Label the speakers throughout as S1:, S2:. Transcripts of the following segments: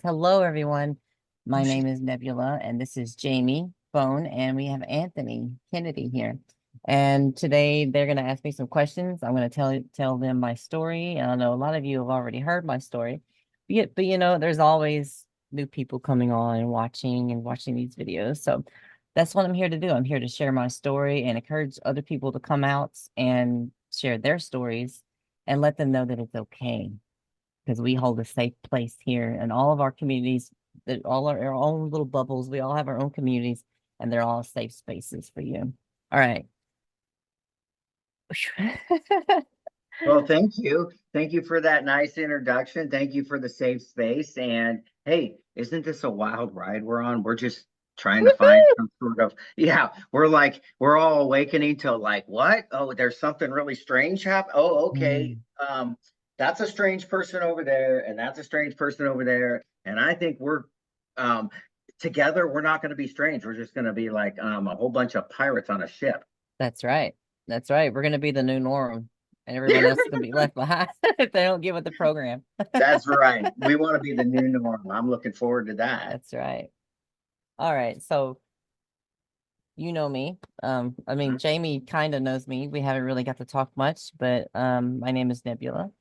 S1: Hello, everyone.
S2: Oh,
S1: My name is Nebula, and this is Jamie Bone, and we have Anthony Kennedy here. And today they're going to ask me some questions. I'm going to tell them my story. And I know a lot of you have already heard my story, but there's always new people coming on and watching these videos. So that's what I'm here to do. I'm here to share my story and encourage other people to come out and share their stories and let them know that it's okay because we hold a safe place here and all of our communities that all our own little bubbles. We all have our own communities and they're all safe spaces for you. All right.
S2: well, thank you. Thank you for that nice introduction. Thank you for the safe space. And hey, isn't this a wild ride we're on? We're just trying to find some sort of, yeah, we're all awakening to like, what? Oh, there's something really strange happening. Oh, okay.
S1: Mm,
S2: That's a strange person over there, and that's a strange person over there. And I think we're um together, we're not going to be strange. We're just going to be like a whole bunch of pirates on a ship.
S1: that's right. That's right. We're gonna be the new norm and everyone else is gonna be left behind if they don't get with the program.
S2: That's right. We want to be the new norm. I'm looking forward to that.
S1: That's right. All right. So you know me. I mean Jamie kind of knows me. We haven't really got to talk much, but my name is Nebula.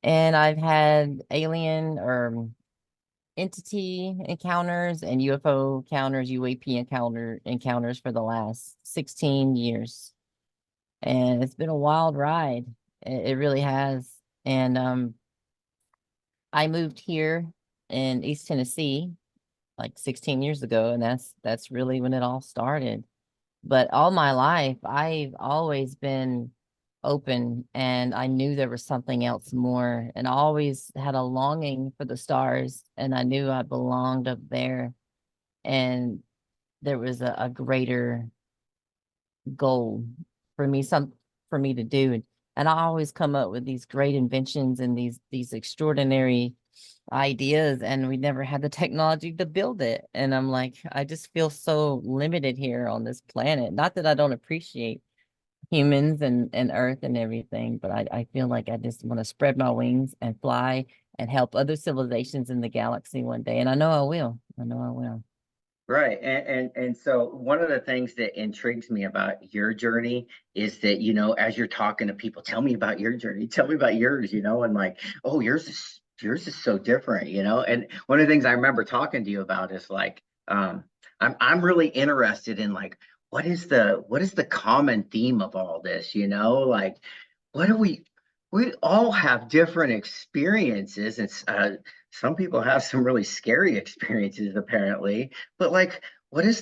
S1: And I've had alien or entity encounters and UFO encounters, UAP encounters for the last 16 years. And it's been a wild ride. It really has. And I moved here in East Tennessee like 16 years ago, and that's really when it all started. But all my life, I've always been open and I knew there was something else more. And I always had a longing for the stars and I knew I belonged up there. And there was a greater goal for me, some for me to do. And I always come up with these great inventions and these extraordinary ideas, and we never had the technology to build it. And I'm like, I just feel so limited here on this planet. Not that I don't appreciate humans and Earth and everything, but I feel like I just want to spread my wings and fly and help other civilizations in the galaxy one day. And I know I will. I know I will.
S2: Right. And so one of the things that intrigues me about your journey is that, as you're talking to people, tell me about your journey, tell me about yours, and like, oh, yours is so different, And one of the things I remember talking to you about is like, I'm really interested in like what is the common theme of all this, Like what do we all have different experiences. It's some people have some really scary experiences apparently, but like what's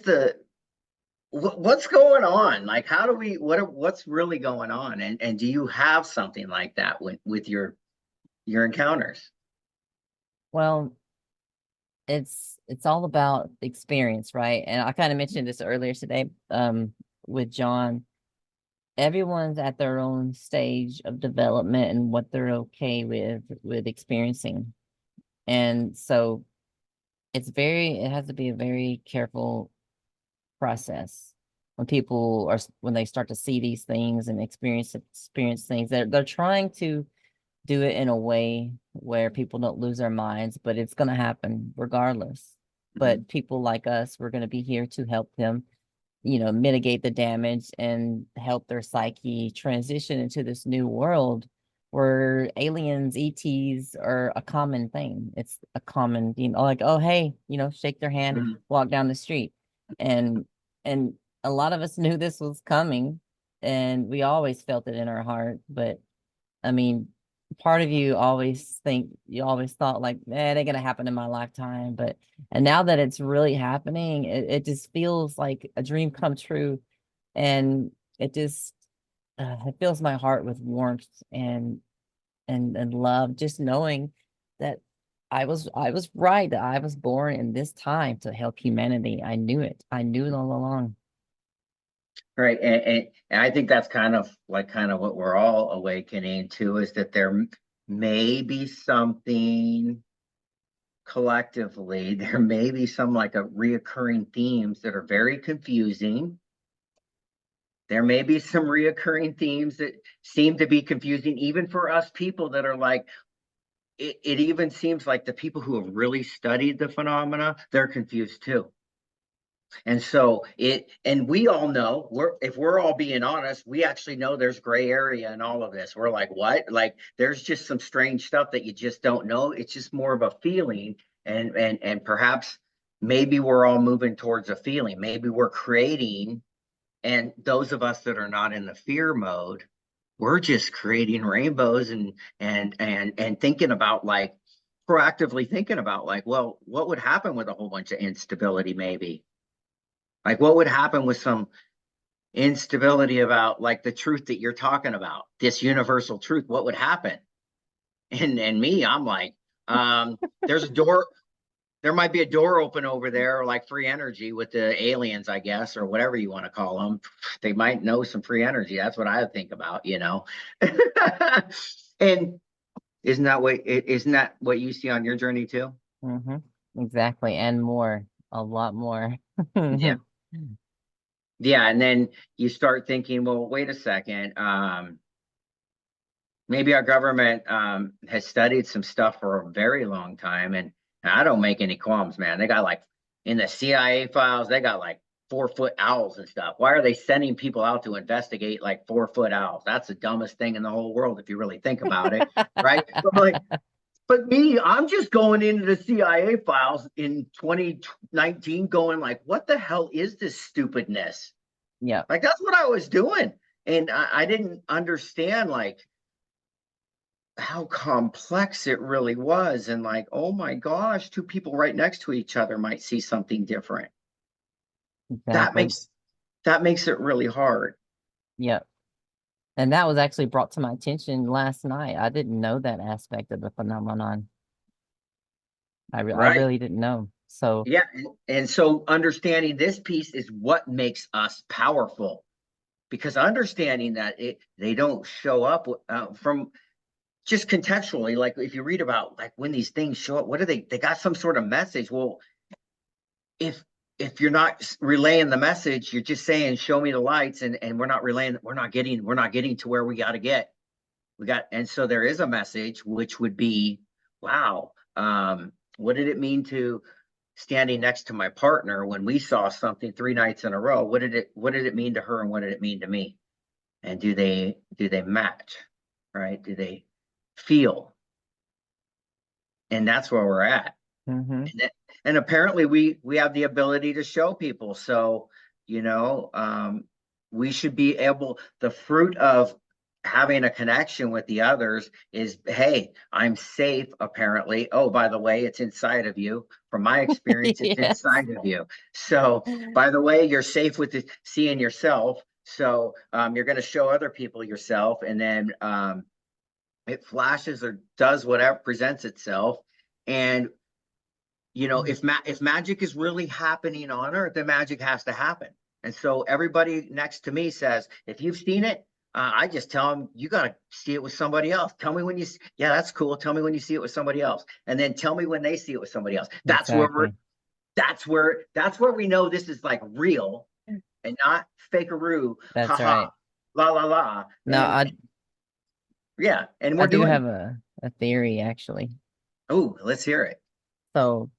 S2: going on? Like how do we what's really going on? And do you have something like that with your encounters?
S1: Well, it's all about the experience, right? And I kind of mentioned this earlier today with John. Everyone's at their own stage of development and what they're okay with experiencing. And so it has to be a very careful process when when they start to see these things and experience things. They're trying to do it in a way where people don't lose their minds, but it's going to happen regardless.
S2: Mhm.
S1: But people like us, we're going to be here to help them, mitigate the damage and help their psyche transition into this new world where aliens, ETs are a common thing. It's a common, like, oh, hey, shake their hand,
S2: Mhm.
S1: walk down the street. And and a lot of us knew this was coming and we always felt it in our heart. But I mean, part of you always thought like, it ain't gonna happen in my lifetime. And now that it's really happening, it just feels like a dream come true. And it fills my heart with warmth and love, just knowing that I was right, that I was born in this time to help humanity. I knew it. I knew it all along.
S2: Right. And I think that's kind of what we're all awakening to is that there may be something collectively, there may be some like a reoccurring themes that are very confusing. There may be some reoccurring themes that seem to be confusing even for us people that are like it even seems like the people who have really studied the phenomena, they're confused too. And so and we all know, if we're all being honest, we actually know there's gray area in all of this. We're like, what? Like, there's just some strange stuff that you just don't know. It's just more of a feeling, and perhaps maybe we're all moving towards a feeling. Maybe we're creating, and those of us that are not in the fear mode, we're just creating rainbows and thinking about, like, proactively thinking about, like, well, what would happen with a whole bunch of instability, maybe? Like, what would happen with some instability about, like, the truth that you're talking about, this universal truth? What would happen? And me, I'm like, there's a door. There might be a door open over there, like free energy with the aliens, I guess, or whatever you want to call them. They might know some free energy. That's what I think about, you know. And isn't that what you see on your journey too?
S1: Mm-hmm. Exactly. And more, a lot more.
S2: Yeah. Yeah. And then you start thinking, well, wait a second. Maybe our government has studied some stuff for a very long time, and I don't make any qualms, man. They got, like, in the CIA files, they got like 4-foot owls and stuff. Why are they sending people out to investigate, like, 4-foot owls? That's the dumbest thing in the whole world if you really think about it, right? But I'm like, but me, I'm just going into the CIA files in 2019, going like, what the hell is this stupidness?
S1: Yeah.
S2: Like, that's what I was doing, and I didn't understand, like, how complex it really was, and, like, oh my gosh, two people right next to each other might see something different. that
S1: Exactly.
S2: makes that makes it really hard.
S1: Yep. And that was actually brought to my attention last night. I didn't know that aspect of the phenomenon. I
S2: Right.
S1: really didn't know. So
S2: Yeah, and so understanding this piece is what makes us powerful, because understanding that they don't show up from just contextually, like, if you read about, like, when these things show up, what do they got some sort of message. Well, if you're not relaying the message, you're just saying, show me the lights, and we're not relaying, we're not getting to where we got to get. And so there is a message, which would be, wow, what did it mean to standing next to my partner when we saw something 3 nights in a row? What did it mean to her, and what did it mean to me? And do they match? Right? Do they feel? And that's where we're at.
S1: mm-hmm.
S2: And apparently we have the ability to show people. So, we should be able, the fruit of having a connection with the others is, hey, I'm safe, apparently. Oh, by the way, it's inside of you. From my experience, it's
S1: Yes.
S2: inside of you. So, by the way, you're safe with seeing yourself. So, you're going to show other people yourself, and then it flashes or does whatever presents itself. And if magic is really happening on Earth, then magic has to happen. And so everybody next to me says, if you've seen it, I just tell them, you got to see it with somebody else. Tell me when yeah, that's cool. Tell me when you see it with somebody else, and then tell me when they see it with somebody else.
S1: Exactly.
S2: That's where we know this is, like, real and not fakeroo.
S1: That's
S2: Haha,
S1: right.
S2: la la la.
S1: No,
S2: And yeah, and
S1: I
S2: we're
S1: do
S2: doing.
S1: have a theory actually.
S2: Oh, let's hear it.
S1: So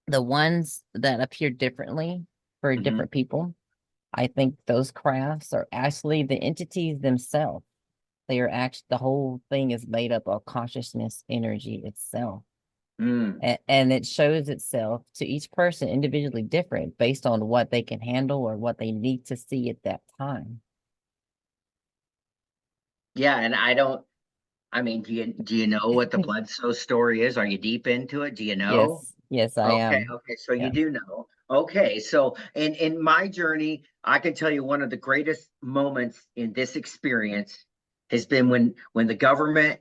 S1: the ones that appear differently for
S2: Mhm.
S1: different people, I think those crafts are actually the entities themselves. They are actually, the whole thing is made up of consciousness energy itself.
S2: Mm.
S1: And it shows itself to each person individually different based on what they can handle or what they need to see at that time.
S2: Yeah, and I mean, do you know what the Bledsoe story is? Are you deep into it? Do you know?
S1: Yes, yes, I
S2: Okay,
S1: am.
S2: okay, so you
S1: Yeah.
S2: do know. Okay, so in my journey, I can tell you one of the greatest moments in this experience has been when the government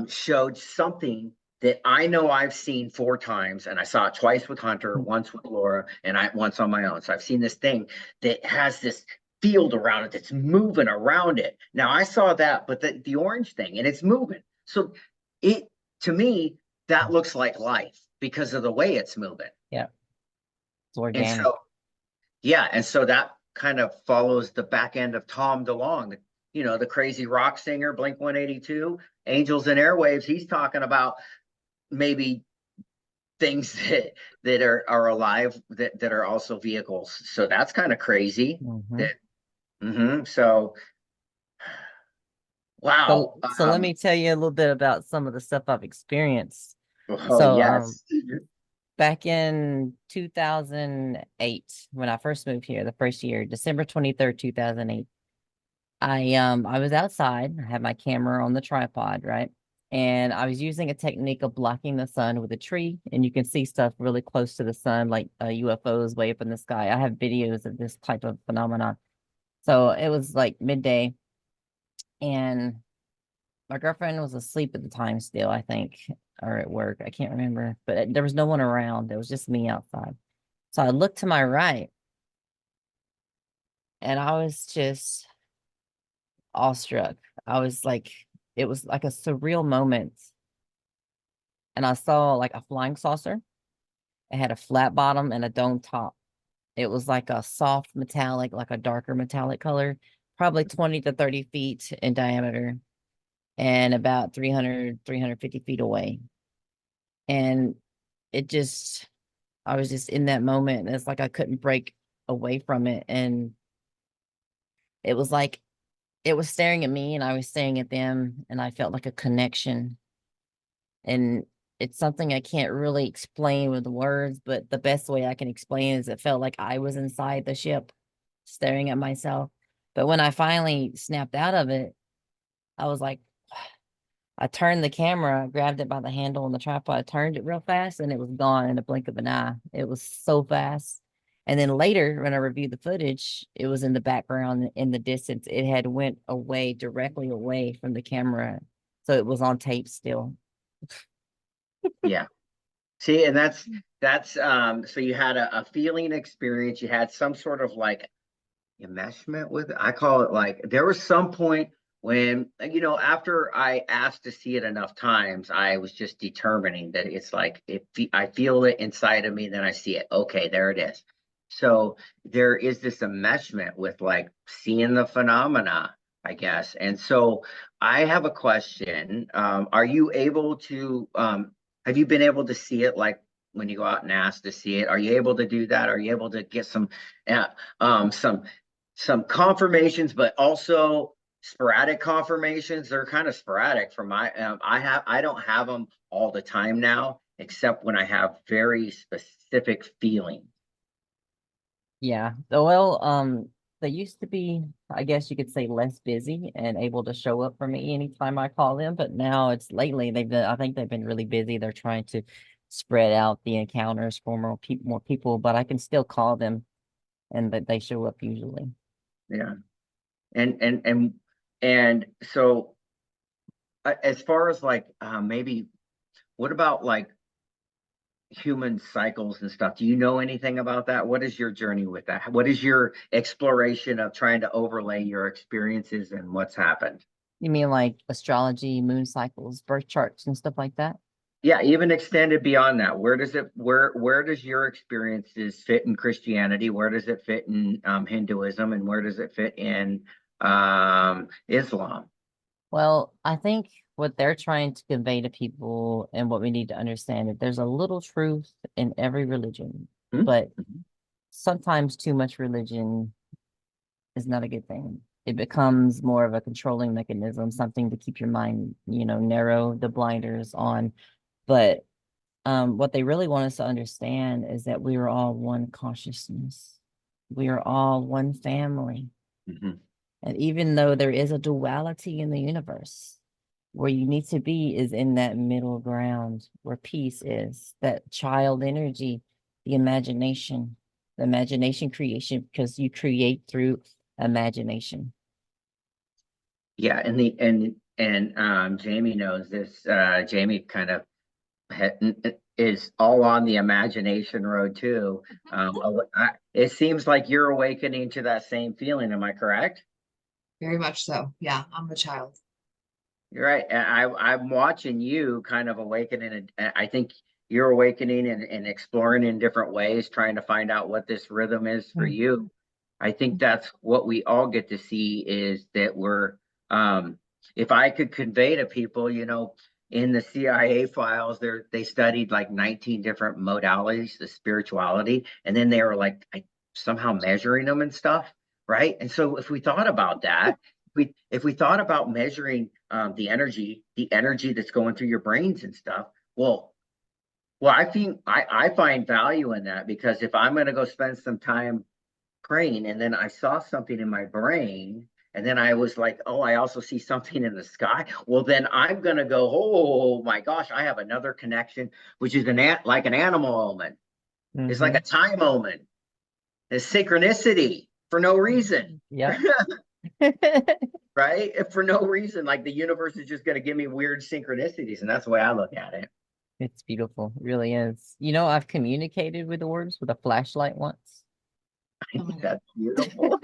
S2: showed something that I know I've seen 4 times, and I saw it twice with Hunter, once with Laura, and once on my own. So I've seen this thing that has this field around it that's moving around it. Now I saw that, but the orange thing, and it's moving. So it to me, that looks like life because of the way it's moving.
S1: Yeah, it's
S2: And
S1: organic.
S2: so, yeah, and so that kind of follows the back end of Tom DeLonge, the crazy rock singer, Blink 182, Angels and Airwaves, he's talking about maybe things that are alive that are also vehicles. So that's kind of crazy.
S1: Hmm.
S2: That so
S1: So,
S2: wow.
S1: so let me tell you a little bit about some of the stuff I've experienced.
S2: Oh
S1: So,
S2: yes.
S1: back in 2008, when I first moved here, the first year, December 23rd, 2008, I was outside. I had my camera on the tripod, right? And I was using a technique of blocking the sun with a tree, and you can see stuff really close to the sun, like UFOs way up in the sky. I have videos of this type of phenomenon. So it was like midday, and my girlfriend was asleep at the time still, I think, or at work. I can't remember, but there was no one around. It was just me outside. So I looked to my right, and I was just awestruck. I was like, it was like a surreal moment. And I saw like a flying saucer. It had a flat bottom and a dome top. It was like a soft metallic, like a darker metallic color, probably 20 to 30 feet in diameter and about 350 feet away. And it just, I was just in that moment. And it's like I couldn't break away from it. And it was like it was staring at me and I was staring at them. And I felt like a connection. And it's something I can't really explain with words, but the best way I can explain is it felt like I was inside the ship staring at myself. But when I finally snapped out of it, I was like, I turned the camera, grabbed it by the handle on the tripod, turned it real fast, and it was gone in a blink of an eye. It was so fast. And then later, when I reviewed the footage, it was in the background in the distance. It had went away directly away from the camera, so it was on tape still.
S2: Yeah. See, and that's so you had a feeling experience, you had some sort of like enmeshment with it. I call it like there was some point when, after I asked to see it enough times, I was just determining that it's like if I feel it inside of me, then I see it. Okay, there it is. So there is this enmeshment with like seeing the phenomena, I guess. And so I have a question. Are you able to have you been able to see it like when you go out and ask to see it? Are you able to do that? Are you able to get uh, um some some confirmations, but also sporadic confirmations? They're kind of sporadic from my I don't have them all the time now, except when I have very specific feelings.
S1: Yeah. Well, they used to be, I guess you could say, less busy and able to show up for me anytime I call them. But now it's lately I think they've been really busy. They're trying to spread out the encounters for more people, but I can still call them and that they show up usually.
S2: Yeah. And so as far as like maybe what about like human cycles and stuff? Do you know anything about that? What is your journey with that? What is your exploration of trying to overlay your experiences and what's happened?
S1: You mean like astrology, moon cycles, birth charts, and stuff like that?
S2: Yeah, even extended beyond that. Where does your experiences fit in Christianity? Where does it fit in Hinduism? And where does it fit in Islam?
S1: Well, I think what they're trying to convey to people and what we need to understand is there's a little truth in every religion,
S2: Hmm?
S1: but sometimes too much religion is not a good thing. It becomes more of a controlling mechanism, something to keep your mind, narrow the blinders on. But what they really want us to understand is that we are all one consciousness. We are all one family.
S2: Mhm.
S1: And even though there is a duality in the universe, where you need to be is in that middle ground where peace is, that child energy, the imagination creation, because you create through imagination.
S2: Yeah, and Jamie knows this. Jamie kind of is all on the imagination road too. It seems like you're awakening to that same feeling. Am I correct?
S3: Very much so. Yeah, I'm a child.
S2: You're right. And I'm watching you kind of awakening, and I think you're awakening and exploring in different ways, trying to find out what this rhythm is for
S1: Mm.
S2: you. I think that's what we all get to see is that if I could convey to people, in the CIA files, they studied like 19 different modalities of spirituality, and then they were like somehow measuring them and stuff, right? And so if we thought about that, if we thought about measuring the energy that's going through your brains and stuff, well, I think I find value in that because if I'm going to go spend some time praying and then I saw something in my brain and then I was like, oh, I also see something in the sky. Well, then I'm going to go, oh my gosh, I have another connection, which is like an animal omen. It's like a time omen. It's synchronicity for no reason.
S1: Yeah.
S2: Right? If for no reason, like the universe is just going to give me weird synchronicities. And that's the way I look at it.
S1: It's beautiful. It really is. I've communicated with the orbs with a flashlight once.
S2: I think that's beautiful.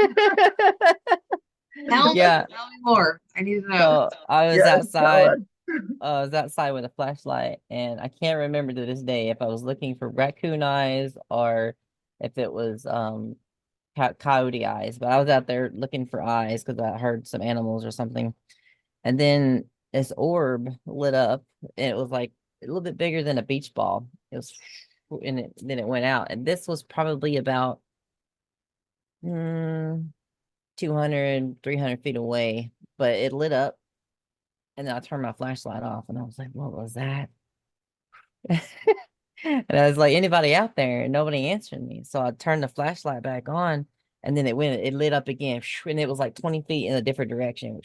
S1: Yeah.
S3: Tell me more. I need to know.
S1: So I was
S2: Yes,
S1: outside. I was outside with a flashlight, and I can't remember to this day if I was looking for raccoon eyes or if it was coyote eyes. But I was out there looking for eyes because I heard some animals or something. And then this orb lit up, and it was like a little bit bigger than a beach ball. It was, and then it went out. And this was probably about 200, 300 feet away, but it lit up. And then I turned my flashlight off, and I was like, what was that? And I was like, anybody out there? And nobody answered me. So I turned the flashlight back on, and then it lit up again. And it was like 20 feet in a different direction.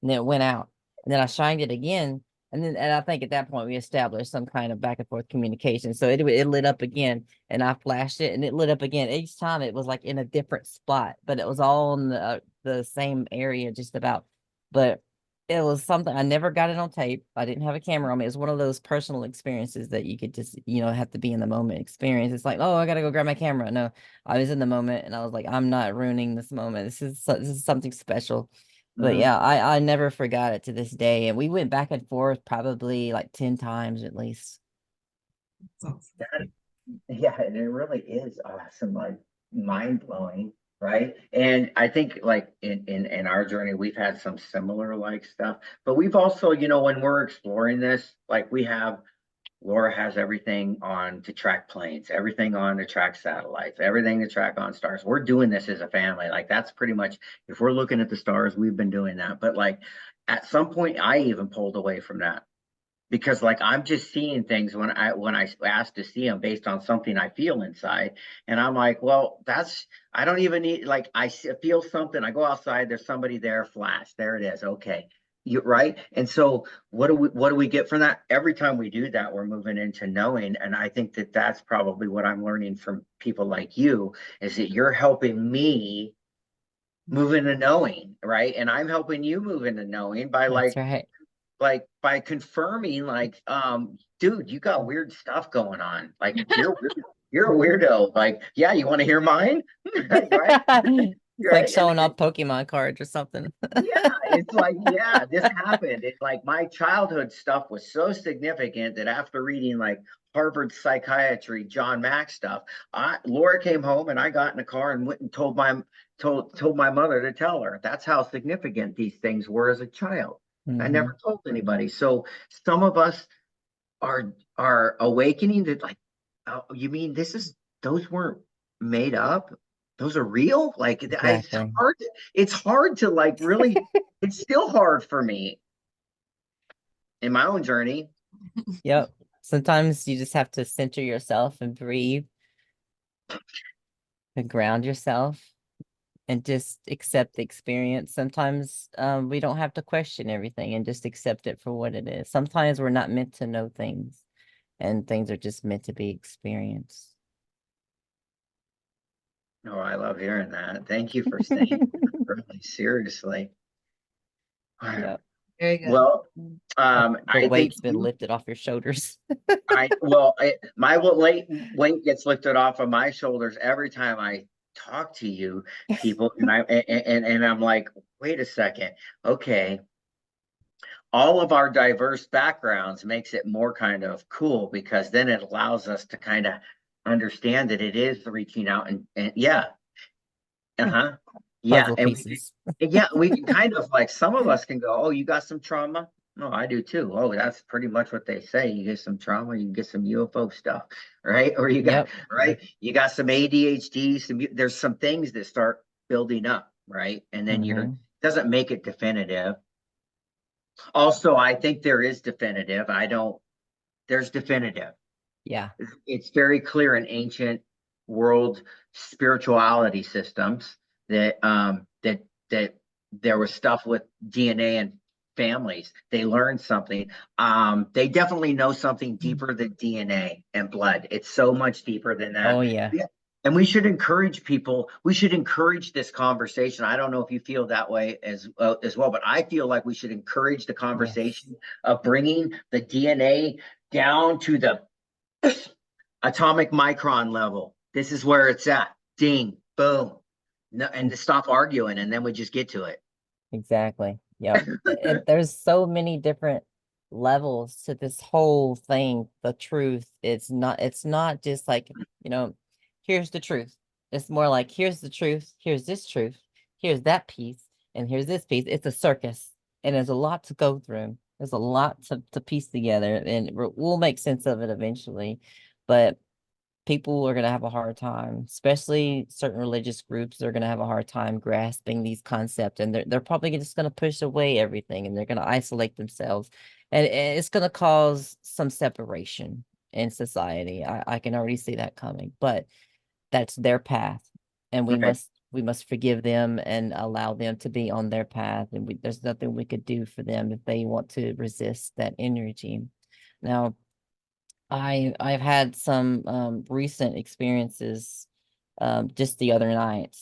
S1: And then it went out. And then I shined it again. And I think at that point we established some kind of back and forth communication. So it lit up again, and I flashed it, and it lit up again. Each time it was like in a different spot, but it was all in the same area, just about. But it was something I never got it on tape. I didn't have a camera on me. It was one of those personal experiences that you could just, have to be in the moment experience. It's like, oh, I gotta go grab my camera. No, I was in the moment, and I was like, I'm not ruining this moment. This is something special. But yeah, I never forgot it to this day. And we went back and forth probably like 10 times at least.
S2: Yeah, and it really is awesome, like mind blowing, right? And I think like in our journey, we've had some similar like stuff, but we've also, when we're exploring this, like Laura has everything on to track planes, everything on to track satellites, everything to track on stars. We're doing this as a family. Like that's pretty much, if we're looking at the stars, we've been doing that. But like at some point, I even pulled away from that because like I'm just seeing things when I ask to see them based on something I feel inside, and I'm like, well, I don't even need like feel something. I go outside, there's somebody there, flash, there it is, okay. You right. And so what do we get from that? Every time we do that, we're moving into knowing. And I think that that's probably what I'm learning from people like you is that you're helping me move into knowing, right? And I'm helping you move into knowing by
S1: That's right.
S2: by confirming like dude, you got weird stuff going on, like you're a weirdo, like yeah, you want to hear mine? Right.
S1: It's like
S2: Right.
S1: showing off Pokemon cards or something.
S2: Yeah, it's like, yeah, this happened. It's like my childhood stuff was so significant that after reading like Harvard psychiatry John Mack stuff, Laura came home and I got in the car and went and told my mother to tell her. That's how significant these things were as a child. I never told anybody. So some of us are awakening that like, oh, you mean those weren't made up? Those are real? Like
S1: Exactly.
S2: it's hard to like really, it's still hard for me in my own journey.
S1: Yep. Sometimes you just have to center yourself and breathe and ground yourself and just accept the experience. Sometimes we don't have to question everything and just accept it for what it is. Sometimes we're not meant to know things, and things are just meant to be experienced.
S2: Oh, I love hearing that. Thank you for saying that, really seriously.
S1: Yep.
S3: Very good.
S2: Well,
S1: The
S2: I think
S1: weight's been lifted off your shoulders.
S2: my weight gets lifted off of my shoulders every time I talk to you people, and I'm like, wait a second, okay. All of our diverse backgrounds makes it more kind of cool because then it allows us to kind of understand that it is reaching out and yeah, Uh-huh. Yeah,
S1: puzzle
S2: and
S1: pieces.
S2: we can kind of like some of us can go, oh, you got some trauma? No, I do too. Oh, that's pretty much what they say. You get some trauma, you get some UFO stuff, right? Or you got
S1: Yep.
S2: right, you got some ADHD, there's some things that start building up, right? And then you're
S1: Hmm.
S2: doesn't make it definitive. Also, I think there is definitive. I don't, there's definitive.
S1: Yeah.
S2: It's very clear in ancient world spirituality systems that there was stuff with DNA and families. They learned something. They definitely know something deeper than DNA and blood. It's so much deeper than
S1: Oh
S2: that.
S1: yeah.
S2: Yeah. And we should encourage people. We should encourage this conversation. I don't know if you feel that way as well, but I feel like we should encourage the
S1: Yes.
S2: conversation of bringing the DNA down to the atomic micron level. This is where it's at. Ding, boom. No, and to stop arguing, and then we just get to it.
S1: Exactly. Yep. And there's so many different levels to this whole thing. The truth. It's not just like, here's the truth. It's more like here's the truth, here's this truth, here's that piece, and here's this piece. It's a circus. And there's a lot to go through. There's a lot to piece together, and we'll make sense of it eventually. But people are going to have a hard time, especially certain religious groups are going to have a hard time grasping these concepts, and they're probably just going to push away everything, and they're going to isolate themselves, and it's going to cause some separation in society. I can already see that coming, but that's their path, and we
S2: Right.
S1: must forgive them and allow them to be on their path, and there's nothing we could do for them if they want to resist that energy. Now, I've had some recent experiences just the other night,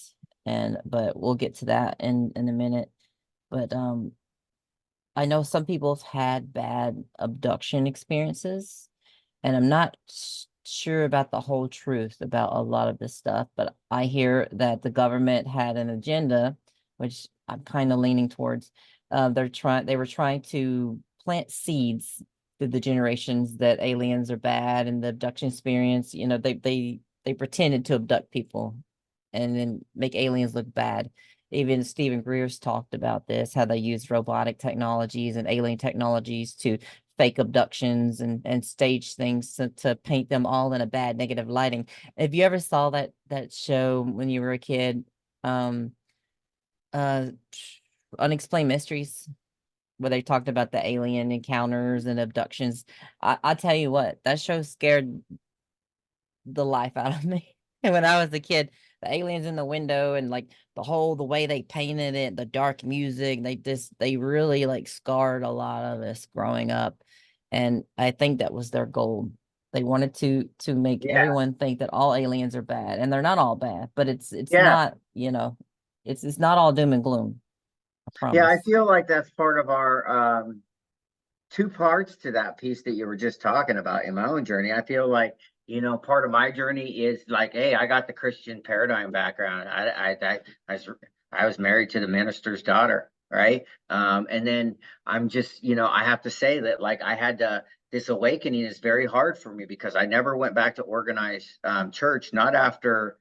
S1: and but we'll get to that in a minute. But I know some people have had bad abduction experiences, and I'm not sure about the whole truth about a lot of this stuff, but I hear that the government had an agenda, which I'm kind of leaning towards. They were trying to plant seeds through the generations that aliens are bad and the abduction experience. They pretended to abduct people and then make aliens look bad. Even Stephen Greer's talked about this, how they use robotic technologies and alien technologies to fake abductions and stage things to paint them all in a bad negative lighting. If you ever saw that show when you were a kid, um, uh, Unexplained Mysteries, where they talked about the alien encounters and abductions, I tell you what, that show scared the life out of me. And when I was a kid, the aliens in the window and like the way they painted it, the dark music, they really like scarred a lot of us growing up. And I think that was their goal. They wanted to make
S2: Yeah.
S1: everyone think that all aliens are bad. And they're not all bad, but it's
S2: Yeah.
S1: not, it's not all doom and gloom. I
S2: Yeah. I
S1: promise.
S2: feel like that's part of our two parts to that piece that you were just talking about in my own journey. I feel like, part of my journey is like, hey, I got the Christian paradigm background. I was married to the minister's daughter, right? And then I'm just, I have to say that like this awakening is very hard for me because I never went back to organized church, not after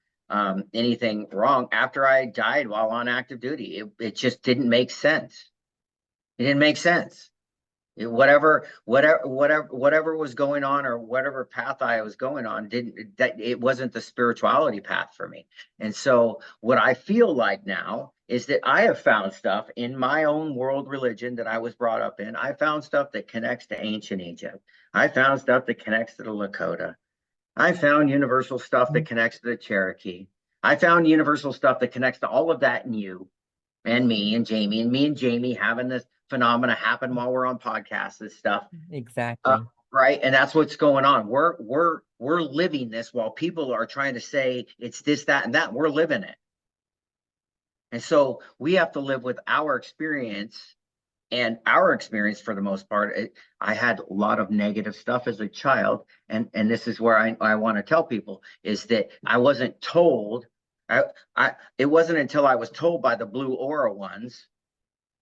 S2: anything wrong, after I died while on active duty. It just didn't make sense. It didn't make sense. Whatever was going on, or whatever path I was going on, didn't that it wasn't the spirituality path for me. And so what I feel like now is that I have found stuff in my own world religion that I was brought up in. I found stuff that connects to ancient Egypt. I found stuff that connects to the Lakota. I found universal stuff that connects to the Cherokee. I found universal stuff that connects to all of that in you and me and Jamie having this phenomena happen while we're on podcasts and stuff.
S1: Exactly.
S2: Right. And that's what's going on. We're living this while people are trying to say it's this, that, and that. We're living it. And so we have to live with our experience, and our experience for the most part. I had a lot of negative stuff as a child. And this is where I want to tell people is that I wasn't told. It wasn't until I was told by the blue aura ones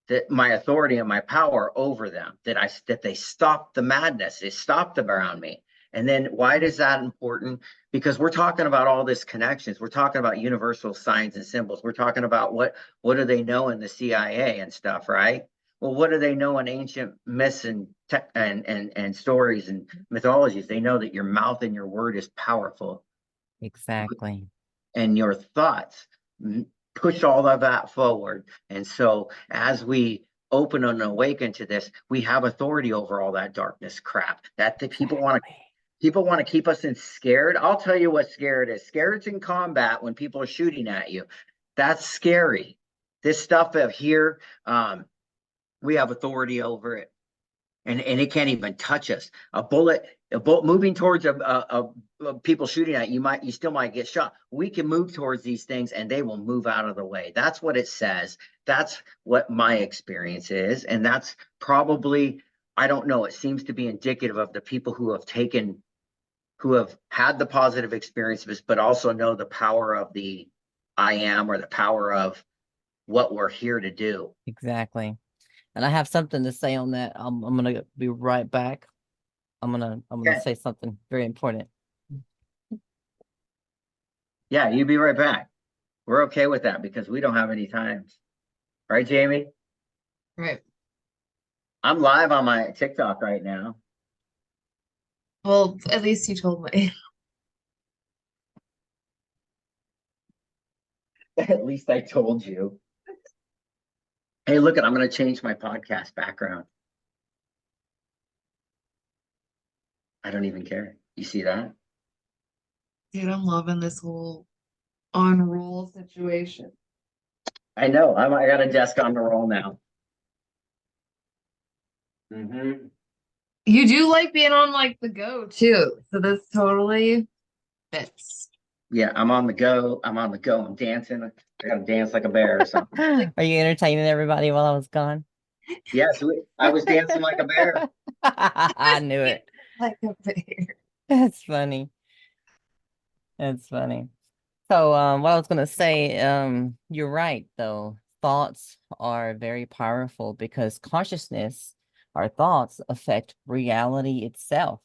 S2: that my authority and my power over them, that they stopped the madness, they stopped them around me. And then why is that important? Because we're talking about all this connections. We're talking about universal signs and symbols. We're talking about what do they know in the CIA and stuff, right? Well, what do they know in ancient myths and and stories and mythologies? They know that your mouth and your word is powerful,
S1: Exactly.
S2: and your thoughts push all of that forward. And so as we open and awaken to this, we have authority over all that darkness crap that the people want to keep us in scared. I'll tell you what scared is. Scared's in combat when people are shooting at you. That's scary. This stuff of here, we have authority over it. And it can't even touch us. A bullet moving towards a people shooting at you, you still might get shot. We can move towards these things and they will move out of the way. That's what it says. That's what my experience is. And that's probably, I don't know, it seems to be indicative of the people who have had the positive experiences, but also know the power of the I am, or the power of what we're here to do.
S1: Exactly. And I have something to say on that. I'm gonna be right back. I'm gonna
S2: Okay.
S1: say something very important.
S2: Yeah, you be right back. We're okay with that because we don't have any times. Right, Jamie?
S3: Right.
S2: I'm live on my TikTok right now.
S3: Well, at least you told me.
S2: At least I told you. Hey, look, I'm going to change my podcast background. I don't even care. You see that?
S3: Dude, I'm loving this whole on roll situation.
S2: I know. I got a desk on the roll now.
S3: You do like being on like the go too. So this totally fits.
S2: Yeah, I'm on the go. I'm dancing. I got to dance like a bear or something.
S1: Are you entertaining everybody while I was gone?
S2: Yes, I was dancing like a bear.
S1: I knew it.
S3: Like a bear.
S1: That's funny. That's funny. So, what I was gonna say, you're right though. Thoughts are very powerful because consciousness, our thoughts affect reality itself.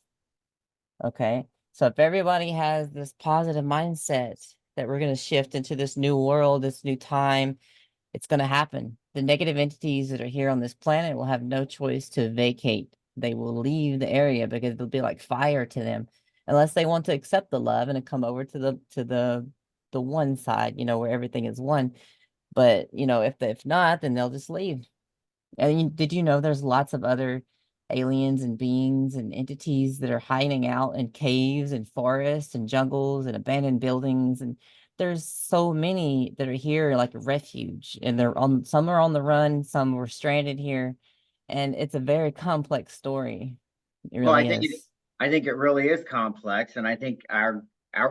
S1: Okay. So if everybody has this positive mindset that we're gonna shift into this new world, this new time, it's gonna happen. The negative entities that are here on this planet will have no choice to vacate. They will leave the area because it'll be like fire to them, unless they want to accept the love and come over to the one side, where everything is one. But if not, then they'll just leave. And did you know there's lots of other aliens and beings and entities that are hiding out in caves and forests and jungles and abandoned buildings, and there's so many that are here like a refuge, and some are on the run, some were stranded here, and it's a very complex story. It
S2: Well,
S1: really is.
S2: I think it really is complex, and I think our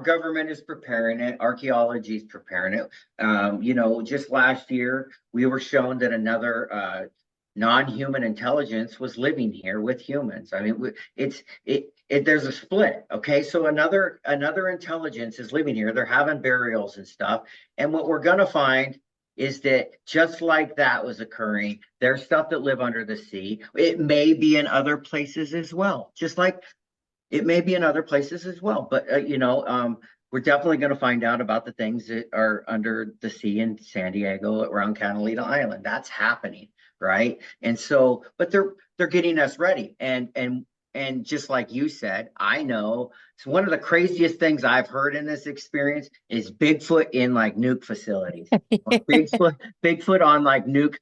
S2: government is preparing it. Archaeology is preparing it. Just last year we were shown that another non-human intelligence was living here with humans. I mean, there's a split. Okay, so another intelligence is living here. They're having burials and stuff, and what we're gonna find is that just like that was occurring, there's stuff that live under the sea. It may be in other places as well, just like it may be in other places as well. But we're definitely going to find out about the things that are under the sea in San Diego around Catalina Island. That's happening, right? And so, but they're getting us ready. And just like you said, I know it's one of the craziest things I've heard in this experience is Bigfoot in like nuke facilities. Or Bigfoot on like nuke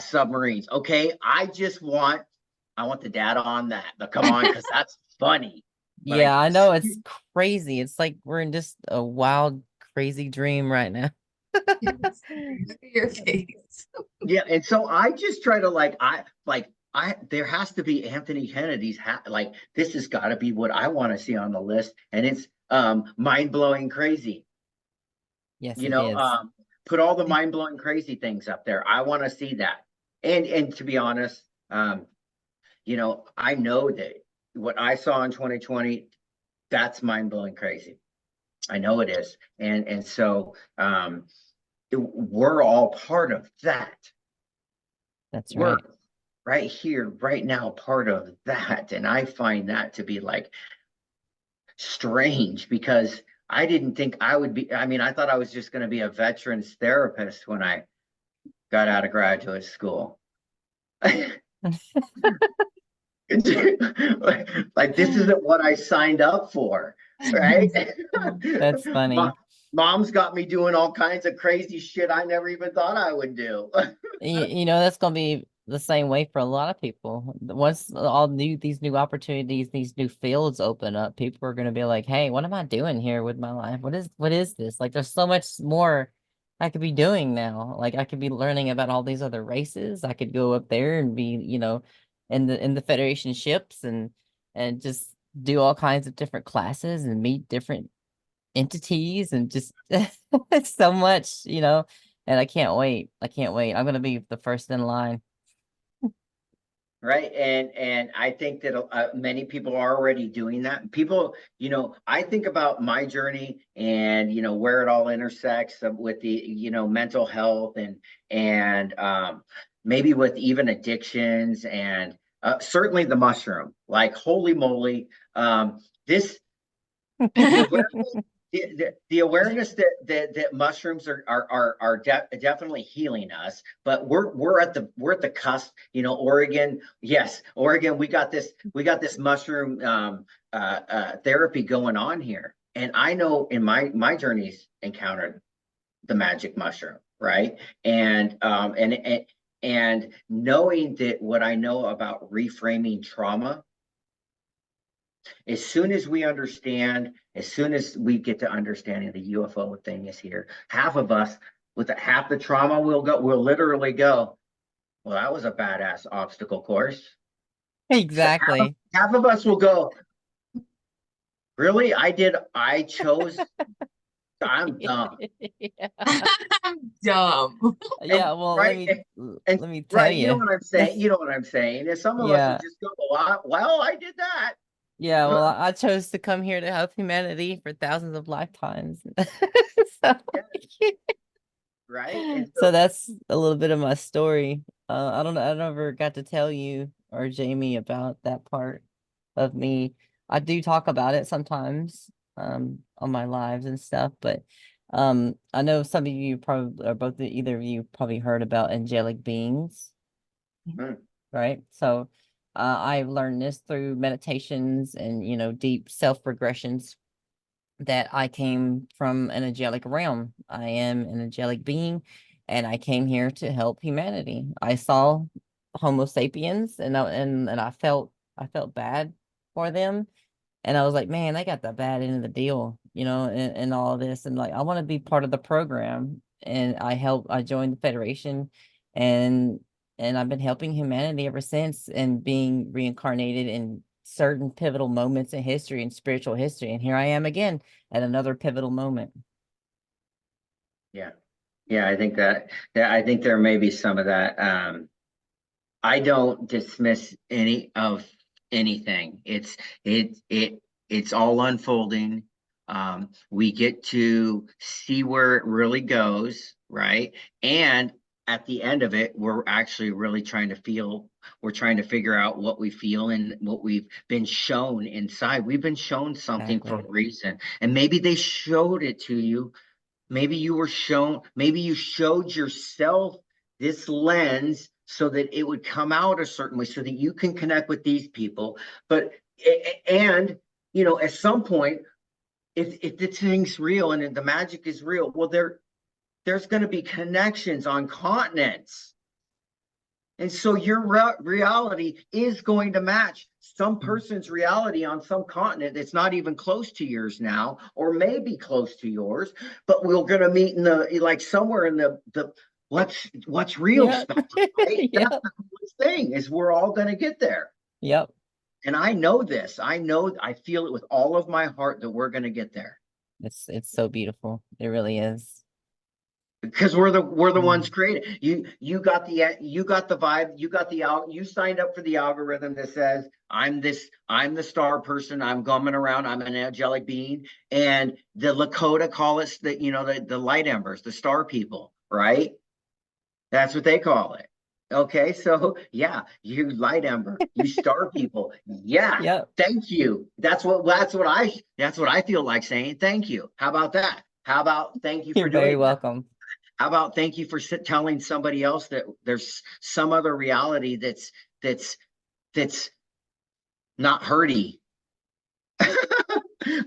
S2: submarines. Okay, I want the data on that. But come on, because that's funny.
S1: Yeah, I know, it's crazy. It's like we're in just a wild, crazy dream right now.
S3: Look at your face.
S2: Yeah, and so I just try to there has to be Anthony Kennedy's like this has got to be what I want to see on the list, and it's mind-blowing crazy.
S1: Yes, it is.
S2: Put all the mind-blowing crazy things up there. I want to see that. And to be honest, I know that what I saw in 2020, that's mind-blowing crazy. I know it is. And so we're all part of that.
S1: That's right.
S2: right here, right now, part of that. And I find that to be like strange because I didn't think I would be. I mean, I thought I was just going to be a veterans therapist when I got out of graduate school. Like this isn't what I signed up for, right?
S1: That's funny.
S2: Mom's got me doing all kinds of crazy shit I never even thought I would do.
S1: You know, that's gonna be the same way for a lot of people. Once all these new opportunities, these new fields open up, people are gonna be like, "Hey, what am I doing here with my life? What is this? Like, there's so much more I could be doing now. Like, I could be learning about all these other races. I could go up there and be, you know, in the Federation ships and just do all kinds of different classes and meet different entities and just it's so much, you know, and I can't wait. I can't wait. I'm gonna be the first in line.
S2: Right. And I think that many people are already doing that. People, I think about my journey and, where it all intersects with the, mental health and maybe with even addictions and certainly the mushroom, like, holy moly. This, the awareness, the awareness that mushrooms are definitely healing us, but we're at the cusp. Oregon, yes, Oregon, we got this mushroom therapy going on here, and I know in my journeys encountered the magic mushroom, right? And knowing that what I know about reframing trauma, as soon as we understand, as soon as we get to understanding the UFO thing is here, half of us with half the trauma we'll literally go, well, that was a badass obstacle course. So
S1: Exactly.
S2: half of us will go, really? I chose, I'm dumb.
S1: Yeah.
S3: Dumb.
S1: Yeah, well,
S2: Right. And
S1: let me tell
S2: right, you know
S1: you.
S2: what I'm saying? You know what I'm saying? And some of us will
S1: Yeah.
S2: just go, well, I did that.
S1: Yeah, well, I chose to come here to help humanity for thousands of lifetimes. So,
S2: Right. And
S1: so
S2: so
S1: that's a little bit of my story. I never got to tell you or Jamie about that part of me. I do talk about it sometimes, on my lives and stuff, but I know some of you probably, or both, either of you probably heard about angelic beings,
S2: mm,
S1: right? So, I've learned this through meditations and, deep self regressions that I came from an angelic realm. I am an angelic being, and I came here to help humanity. I saw Homo sapiens, and I felt bad for them, and I was like, man, they got the bad end of the deal, and all this, and like I want to be part of the program, and I joined the Federation, and I've been helping humanity ever since, and being reincarnated in certain pivotal moments in history and spiritual history, and here I am again at another pivotal moment.
S2: yeah. Yeah, I think that I think there may be some of that. I don't dismiss any of anything. It's all unfolding. We get to see where it really goes, right? And at the end of it, we're actually really we're trying to figure out what we feel and what we've been shown inside. We've been shown something for
S1: Exactly.
S2: a reason. And maybe they showed it to you. Maybe you showed yourself this lens so that it would come out a certain way so that you can connect with these people. But, and, at some point, if the thing's real and the magic is real, well, there's going to be connections on continents. And so your reality is going to match some person's reality on some continent that's not even close to yours now, or maybe close to yours, but we're going to meet in like somewhere in the what's real
S1: Yeah.
S2: stuff, right? That's
S1: Yep.
S2: the coolest thing is we're all going to get there.
S1: Yep.
S2: And I know this. I feel it with all of my heart that we're going to get there.
S1: It's so beautiful. It really is.
S2: Because we're the ones
S1: Mm.
S2: created. You got the vibe, you signed up for the algorithm that says I'm the star person, I'm gumming around, I'm an angelic being, and the Lakota call us the light embers, the star people, right? That's what they call it. Okay, so yeah, you light ember, you star people. Yeah,
S1: Yep.
S2: thank you. That's what I feel like saying. Thank you. How about that? How about thank you
S1: You're
S2: for
S1: very
S2: doing that?
S1: welcome.
S2: How about thank you for telling somebody else that there's some other reality that's that's not hurty.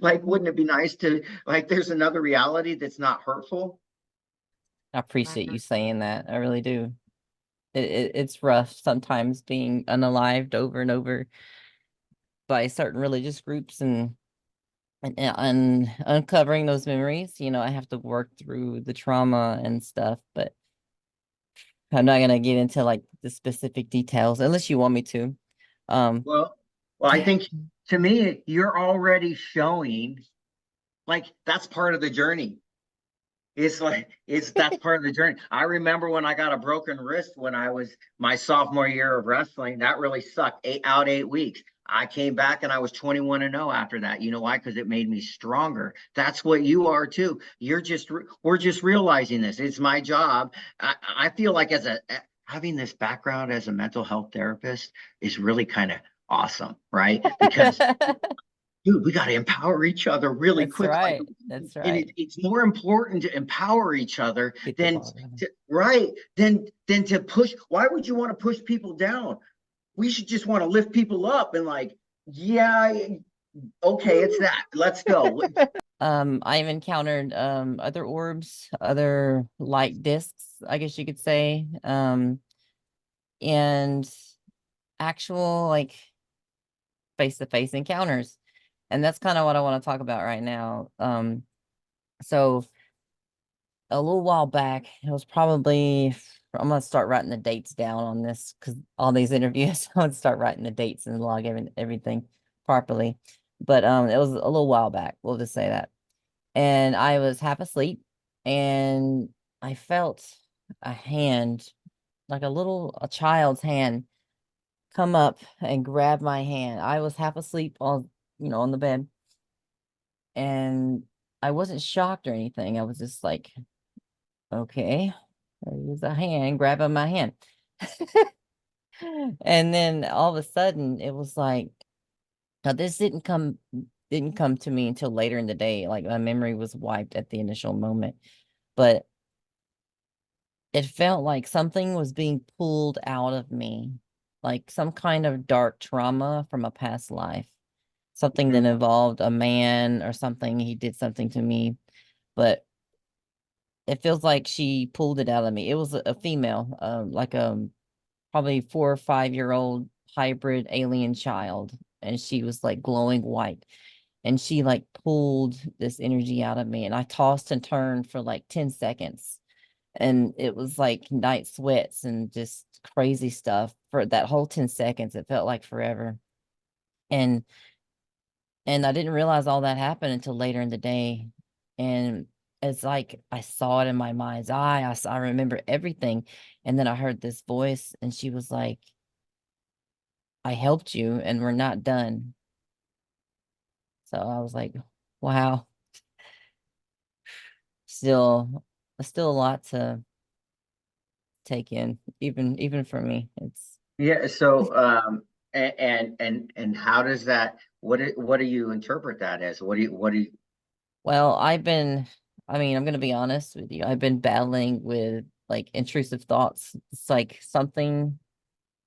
S2: Like, wouldn't it be nice to like there's another reality that's not hurtful?
S1: I appreciate you saying that. I really do. It's rough sometimes being unalived over and over by certain religious groups and uncovering those memories. You know, I have to work through the trauma and stuff, but I'm not gonna get into like the specific details unless you want me to. Um,
S2: Well, I think to me, you're already showing like that's part of the journey. It's like it's that's part of the journey. I remember when I got a broken wrist when I was my sophomore year of wrestling. That really sucked. 8 weeks. I came back and I was 21-0 after that. You know why? Because it made me stronger. That's what you are too. We're just realizing this. It's my job. I feel like having this background as a mental health therapist is really kind of awesome, right? Because dude, we got to empower each other really
S1: that's
S2: quick. Like,
S1: right. That's
S2: and
S1: right.
S2: it's more important to empower each other
S1: Get the
S2: than
S1: ball rolling.
S2: right than to push. Why would you want to push people down? We should just want to lift people up and like, yeah, okay, it's that. Let's go.
S1: I've encountered other orbs, other light discs, I guess you could say. And actual like face-to-face encounters. And that's kind of what I want to talk about right now. So a little while back, it was probably I'm gonna start writing the dates down on this because all these interviews, I would start writing the dates and log everything properly. But it was a little while back, we'll just say that. And I was half asleep and I felt a hand, like a child's hand, come up and grab my hand. I was half asleep on the bed, and I wasn't shocked or anything. I was just like, okay, there's a hand grabbing my hand. And then all of a sudden it was like, now this didn't come to me until later in the day. Like my memory was wiped at the initial moment. But it felt like something was being pulled out of me, like some kind of dark trauma from a past life, something that
S2: Mhm.
S1: involved a man or something. He did something to me, but it feels like she pulled it out of me. It was a female, like probably 4 or 5 year old hybrid alien child, and she was like glowing white. And she like pulled this energy out of me, and I tossed and turned for like 10 seconds, and it was like night sweats and just crazy stuff for that whole 10 seconds. It felt like forever. And I didn't realize all that happened until later in the day. And it's like I saw it in my mind's eye. I remember everything. And then I heard this voice, and she was like, I helped you and we're not done. So I was like, wow, still still a lot to take in, even for me. It's
S2: Yeah. So, and how does that? What do you interpret that as? What do you?
S1: Well, I mean, I'm gonna be honest with you. I've been battling with like intrusive thoughts. It's like something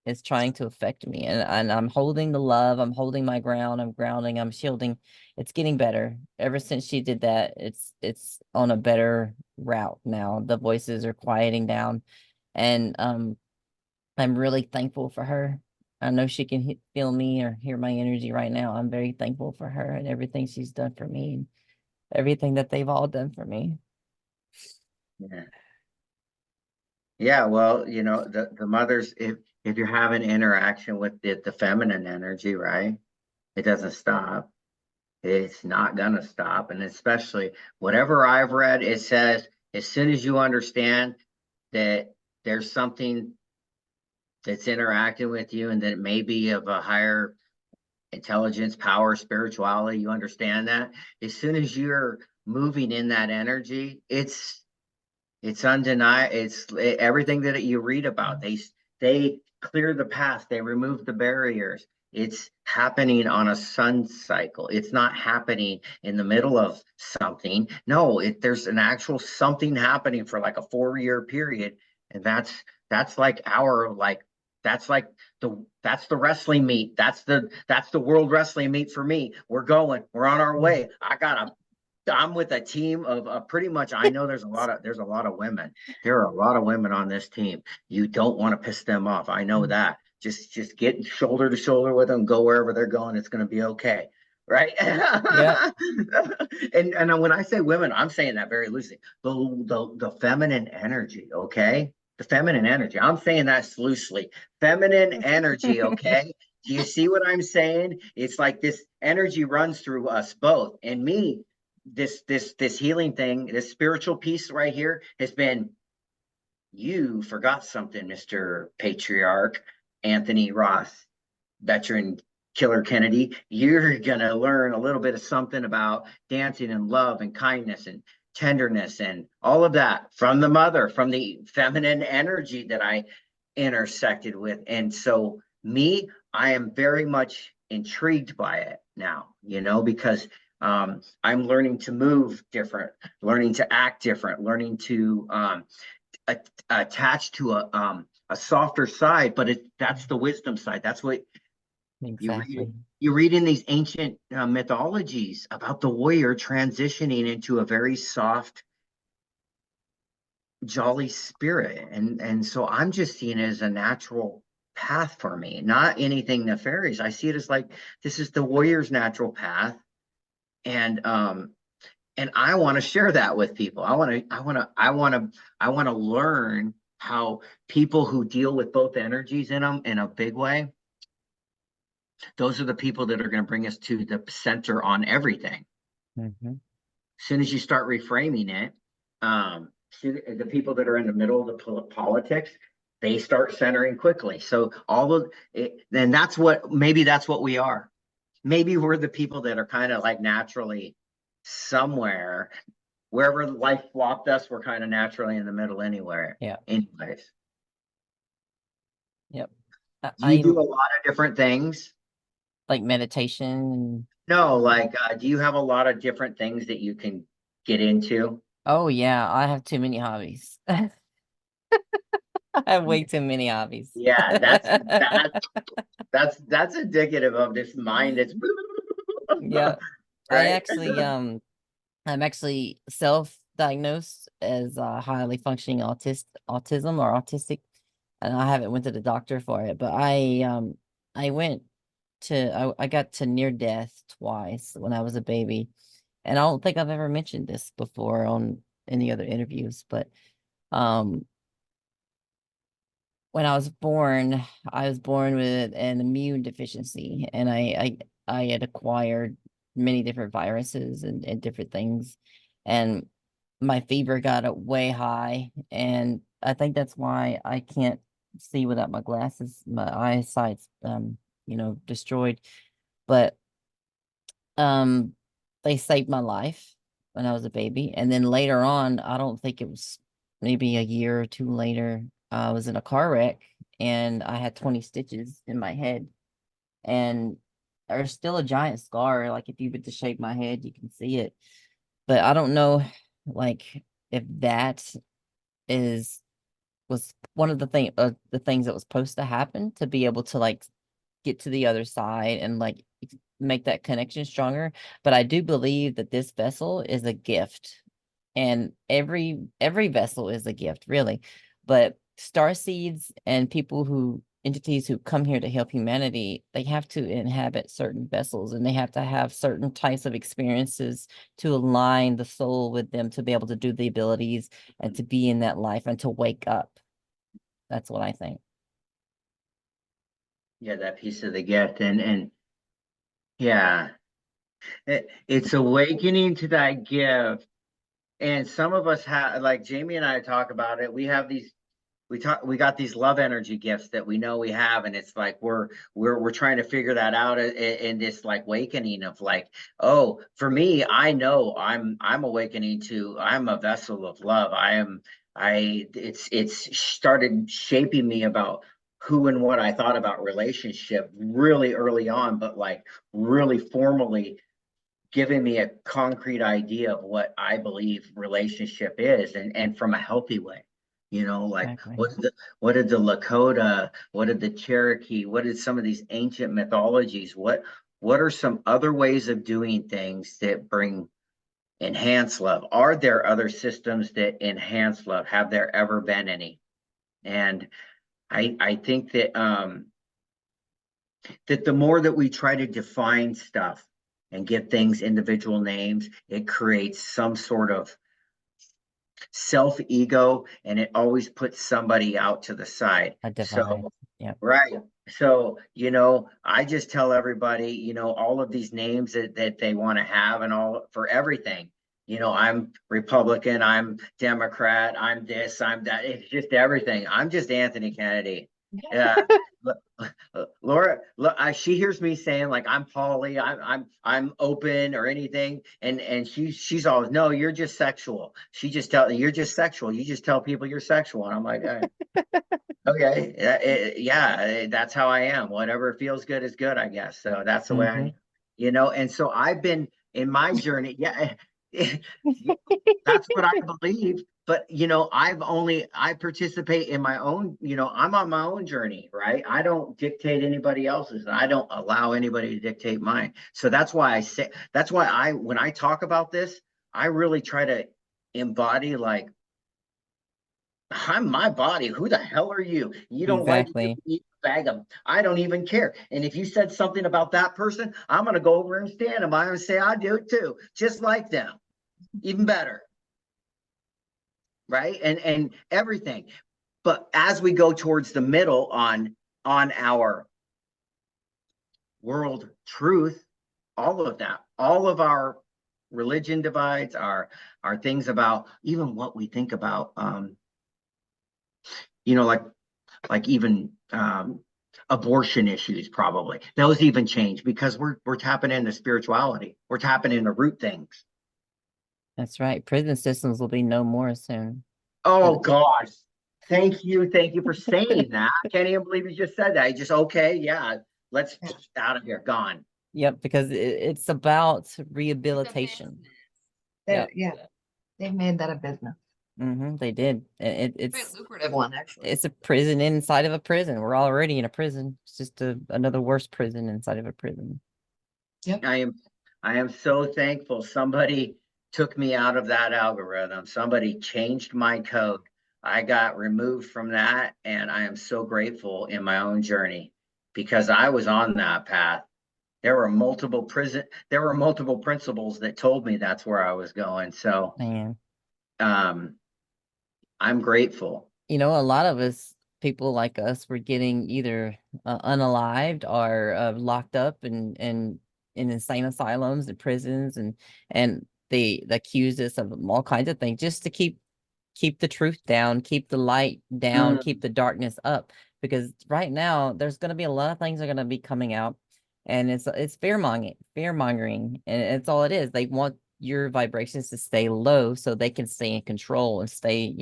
S1: is trying to affect me, and I'm holding the love, I'm holding my ground, I'm grounding, I'm shielding. It's getting better. Ever since she did that, it's on a better route now. The voices are quieting down, and I'm really thankful for her. I know she can feel me or hear my energy right now. I'm very thankful for her and everything she's done for me and everything that they've all done for me.
S2: Yeah. Yeah, well, the mothers, if you're having interaction with the feminine energy, right? It doesn't stop. It's not gonna stop. And especially whatever I've read, it says as soon as you understand that there's something that's interacting with you and that it may be of a higher intelligence, power, spirituality, you understand that. As soon as you're moving in that energy, it's undeniable. Everything that you read about. They clear the path, they remove the barriers. It's happening on a sun cycle. It's not happening in the middle of something. No, there's an actual something happening for like a 4-year period. And that's like our like that's like that's the wrestling meet. That's the world wrestling meet for me. We're on our way. I'm with a team of pretty much. I know there's a lot of women. There are a lot of women on this team. You don't want to piss them off. I know that. Just get shoulder to shoulder with them. Go wherever they're going. It's going to be okay, right?
S1: Yeah.
S2: And when I say women, I'm saying that very loosely. The feminine energy, okay? The feminine energy. I'm saying that loosely. Feminine energy, okay? Do you see what I'm saying? It's like this energy runs through us both. And me, this healing thing, this spiritual piece right here has been, you forgot something, Mr. Patriarch Anthony Ross, veteran killer Kennedy. You're gonna learn a little bit of something about dancing and love and kindness and tenderness and all of that from the mother, from the feminine energy that I intersected with. And so me, I am very much intrigued by it now, because I'm learning to move different, learning to act different, learning to attach to a softer side, but that's the wisdom side. That's what
S1: Exactly.
S2: you read in these ancient mythologies about the warrior transitioning into a very soft, jolly spirit. And so I'm just seeing it as a natural path for me, not anything nefarious. I see it as like, this is the warrior's natural path. And I want to share that with people. I want to learn how people who deal with both energies in them in a big way, those are the people that are going to bring us to the center on everything.
S1: Mm-hmm.
S2: As soon as you start reframing it, the people that are in the middle of the politics, they start centering quickly. So all of it, then maybe that's what we are. Maybe we're the people that are kind of like naturally somewhere, wherever life flopped us, we're kind of naturally in the middle anywhere.
S1: Yeah.
S2: Anyways.
S1: Yep.
S2: Do you do a lot of different things?
S1: Like meditation.
S2: No, like, do you have a lot of different things that you can get into?
S1: Oh yeah, I have too many hobbies. I have way too many hobbies.
S2: Yeah, that's indicative of this mind that's
S1: Yeah.
S2: right.
S1: I'm actually self-diagnosed as highly functioning autism or autistic, and I haven't went to the doctor for it, but I went I got to near death twice when I was a baby. And I don't think I've ever mentioned this before on any other interviews, but um when I was born with an immune deficiency, and I had acquired many different viruses and different things, and my fever got up way high, and I think that's why I can't see without my glasses. My eyesight's destroyed, but um they saved my life when I was a baby, and then later on, I don't think it was maybe a year or two later, I was in a car wreck and I had 20 stitches in my head, and there's still a giant scar. Like if you were to shake my head, you can see it. But I don't know, like, if that is was one of the things that was supposed to happen to be able to like get to the other side and like make that connection stronger. But I do believe that this vessel is a gift, and every vessel is a gift, really. But star seeds and entities who come here to help humanity, they have to inhabit certain vessels, and they have to have certain types of experiences to align the soul with them to be able to do the abilities and to be in that life and to wake up. That's what I think.
S2: Yeah, that piece of the gift. And yeah, it's awakening to that gift. And some of us have, like Jamie and I talk about it. We got these love energy gifts that we know we have, and it's like we're trying to figure that out in this like awakening of like, oh, for me, I know I'm awakening to, I'm a vessel of love. It's started shaping me about who and what I thought about relationship really early on, but like really formally giving me a concrete idea of what I believe relationship is, and from a healthy way. You know, like
S1: Exactly.
S2: what did the Lakota, what did the Cherokee, what did some of these ancient mythologies, what are some other ways of doing things that bring enhance love? Are there other systems that enhance love? Have there ever been any? And I think that the more that we try to define stuff and give things individual names, it creates some sort of self ego, and it always puts somebody out to the side.
S1: A divide.
S2: So,
S1: Yep.
S2: right. So, I just tell everybody, all of these names that they want to have and all for everything. I'm Republican, I'm Democrat, I'm this, I'm that. It's just everything. I'm just Anthony Kennedy. Yeah. Laura, she hears me saying like I'm poly, I'm open or anything, and she's always, no, you're just sexual. She just tell you're just sexual. You just tell people you're sexual, and I'm like, okay, yeah, that's how I am. Whatever feels good is good, I guess. So that's the way
S1: Mm-hmm.
S2: And so I've been in my journey. Yeah, that's what I believe. But I participate in my own. I'm on my own journey, right? I don't dictate anybody else's, and I don't allow anybody to dictate mine. So that's why when I talk about this, I really try to embody like I'm my body. Who the hell are you? You don't like it,
S1: Exactly.
S2: you bag them. I don't even care. And if you said something about that person, I'm gonna go over and stand them. I'm gonna say I do it too, just like them, even better, right? And everything. But as we go towards the middle on our world truth, all of that, all of our religion divides, our things about even what we think about, you know, like even abortion issues, probably those even change because we're tapping into spirituality, we're tapping into root things.
S1: That's right. Prison systems will be no more soon.
S2: Oh gosh, thank you for saying that. I can't even believe you just said that. You just okay, yeah, let's
S3: Yeah.
S2: out of here, gone.
S1: Yep, because it's about rehabilitation. Yep.
S3: Yeah, they've made that a business.
S1: They did.
S3: Very lucrative one, actually.
S1: It's a prison inside of a prison. We're already in a prison. It's just another worse prison inside of a prison.
S3: Yep.
S2: I am so thankful somebody took me out of that algorithm. Somebody changed my code. I got removed from that, and I am so grateful in my own journey because I was on that path. There were multiple principles that told me that's where I was going. So
S1: Man,
S2: um I'm grateful.
S1: a lot of us, people like us, were getting either unalived or locked up and in insane asylums and prisons, and they accused us of all kinds of things just to keep the truth down, keep the light down, keep
S2: Mm,
S1: the darkness up. Because right now there's going to be a lot of things that are going to be coming out, and it's fear mongering, and it's all it is. They want your vibrations to stay low so they can stay in control and stay,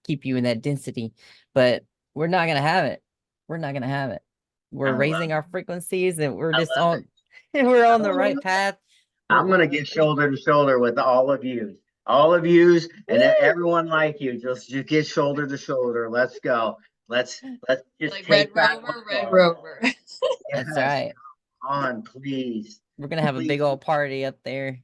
S1: keep you in that density. But we're not going to have it. We're not going to have it.
S2: I
S1: We're
S2: love
S1: raising our frequencies, and we're
S2: I
S1: just
S2: love it.
S1: on we're
S2: I
S1: on the
S2: love
S1: right
S2: it.
S1: path.
S2: I'm gonna get shoulder to shoulder with all of yous, and
S1: Woo!
S2: everyone like you. Just get shoulder to shoulder. Let's go. Let's just
S3: Like
S2: take
S3: Red
S2: back
S3: Rover,
S2: what's
S3: Red
S2: ours.
S3: Rover.
S1: That's
S2: Yes,
S1: right.
S2: on, please,
S1: We're gonna have a big
S2: please.
S1: old party up there.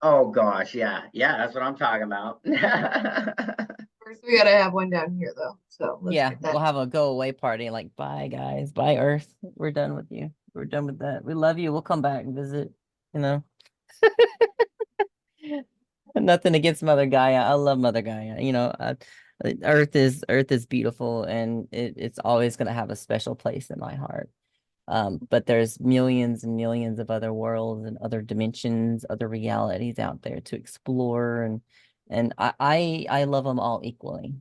S2: Oh gosh, yeah, yeah, that's what I'm talking about.
S3: First, we gotta have one down here, though. So let's
S1: Yeah,
S3: get
S1: we'll
S3: that.
S1: have a go away party. Like, bye guys, bye Earth. We're done with you. We're done with that. We love you. We'll come back and visit. You know, nothing against Mother Gaia. I love Mother Gaia. Earth is beautiful, and it's always gonna have a special place in my heart. But there's millions and millions of other worlds and other dimensions, other realities out there to explore, and I love them all equally.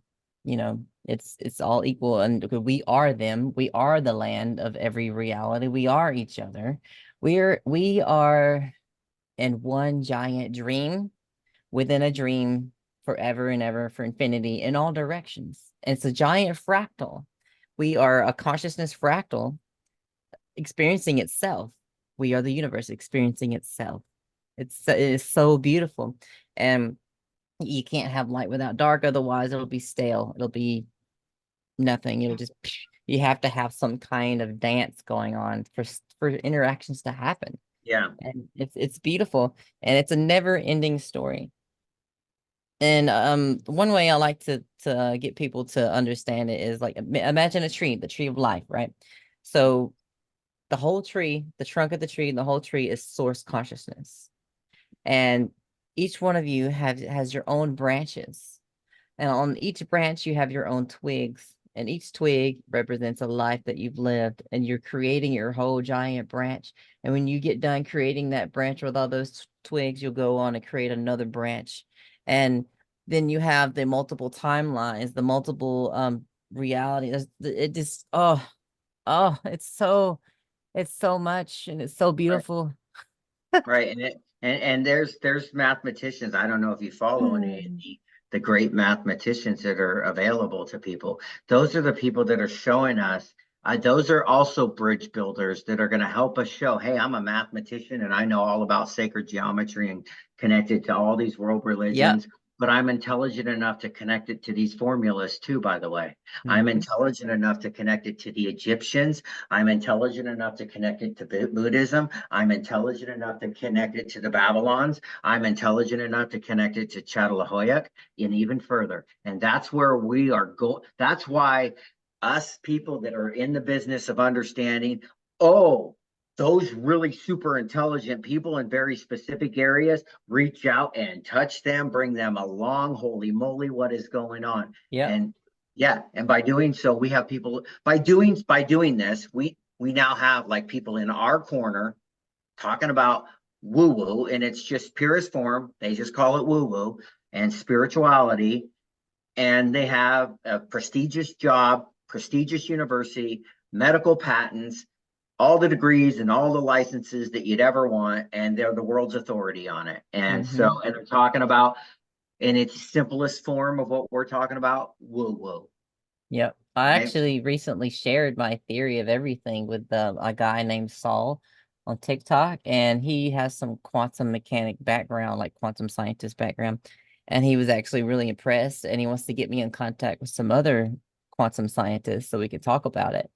S1: It's all equal, and we are them. We are the land of every reality. We are each other. We are in one giant dream within a dream forever and ever for infinity in all directions. And it's a giant fractal. We are a consciousness fractal experiencing itself. We are the universe experiencing itself. It is so beautiful. And you can't have light without dark, otherwise it'll be stale. It'll be nothing. It'll just you have to have some kind of dance going on for interactions to happen.
S2: Yeah.
S1: And it's beautiful, and it's a never-ending story. And one way I like to get people to understand it is like imagine a tree, the tree of life, right? So the whole tree, the trunk of the tree, the whole tree is source consciousness. And each one of you has your own branches. And on each branch, you have your own twigs. And each twig represents a life that you've lived. And you're creating your whole giant branch. And when you get done creating that branch with all those twigs, you'll go on and create another branch. And then you have the multiple timelines, the multiple realities. It just, it's so much and it's so
S2: Right.
S1: beautiful.
S2: Right. And there's mathematicians. I don't know if you follow any of
S1: Mm.
S2: the great mathematicians that are available to people. Those are the people that are showing us. Those are also bridge builders that are going to help us show, hey, I'm a mathematician and I know all about sacred geometry and connected to all these world
S1: Yep.
S2: religions, but I'm intelligent enough to connect it to these formulas too, by the way. I'm
S1: Mhm.
S2: intelligent enough to connect it to the Egyptians. I'm intelligent enough to connect it to Buddhism. I'm intelligent enough to connect it to the Babylons. I'm intelligent enough to connect it to Chadalahoyak and even further. And that's where we are going. That's why us people that are in the business of understanding, oh, those really super intelligent people in very specific areas, reach out and touch them, bring them along. Holy moly, what is going on?
S1: Yep.
S2: And yeah, and by doing so, we have people by doing this, we now have like people in our corner talking about woo woo, and it's just purest form. They just call it woo woo and spirituality, and they have a prestigious job, prestigious university, medical patents, all the degrees and all the licenses that you'd ever want, and they're the world's authority on it. And
S1: Hmm.
S2: so, and they're talking about in its simplest form of what we're talking about, woo woo,
S1: Yep. I
S2: right?
S1: actually recently shared my theory of everything with a guy named Saul on TikTok, and he has some quantum mechanic background, like quantum scientist background. And he was actually really impressed, and he wants to get me in contact with some other quantum scientists so we could talk about it.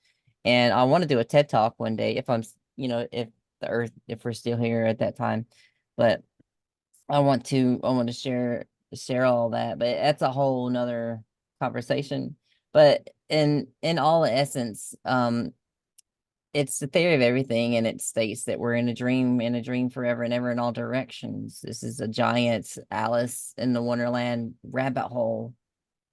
S1: And I want to do a TED Talk one day if if the Earth, if we're still here at that time. But I want to share all that, but that's a whole nother conversation. But in all essence, it's the theory of everything, and it states that we're in a dream forever and ever in all directions. This is a giant Alice in the Wonderland rabbit hole,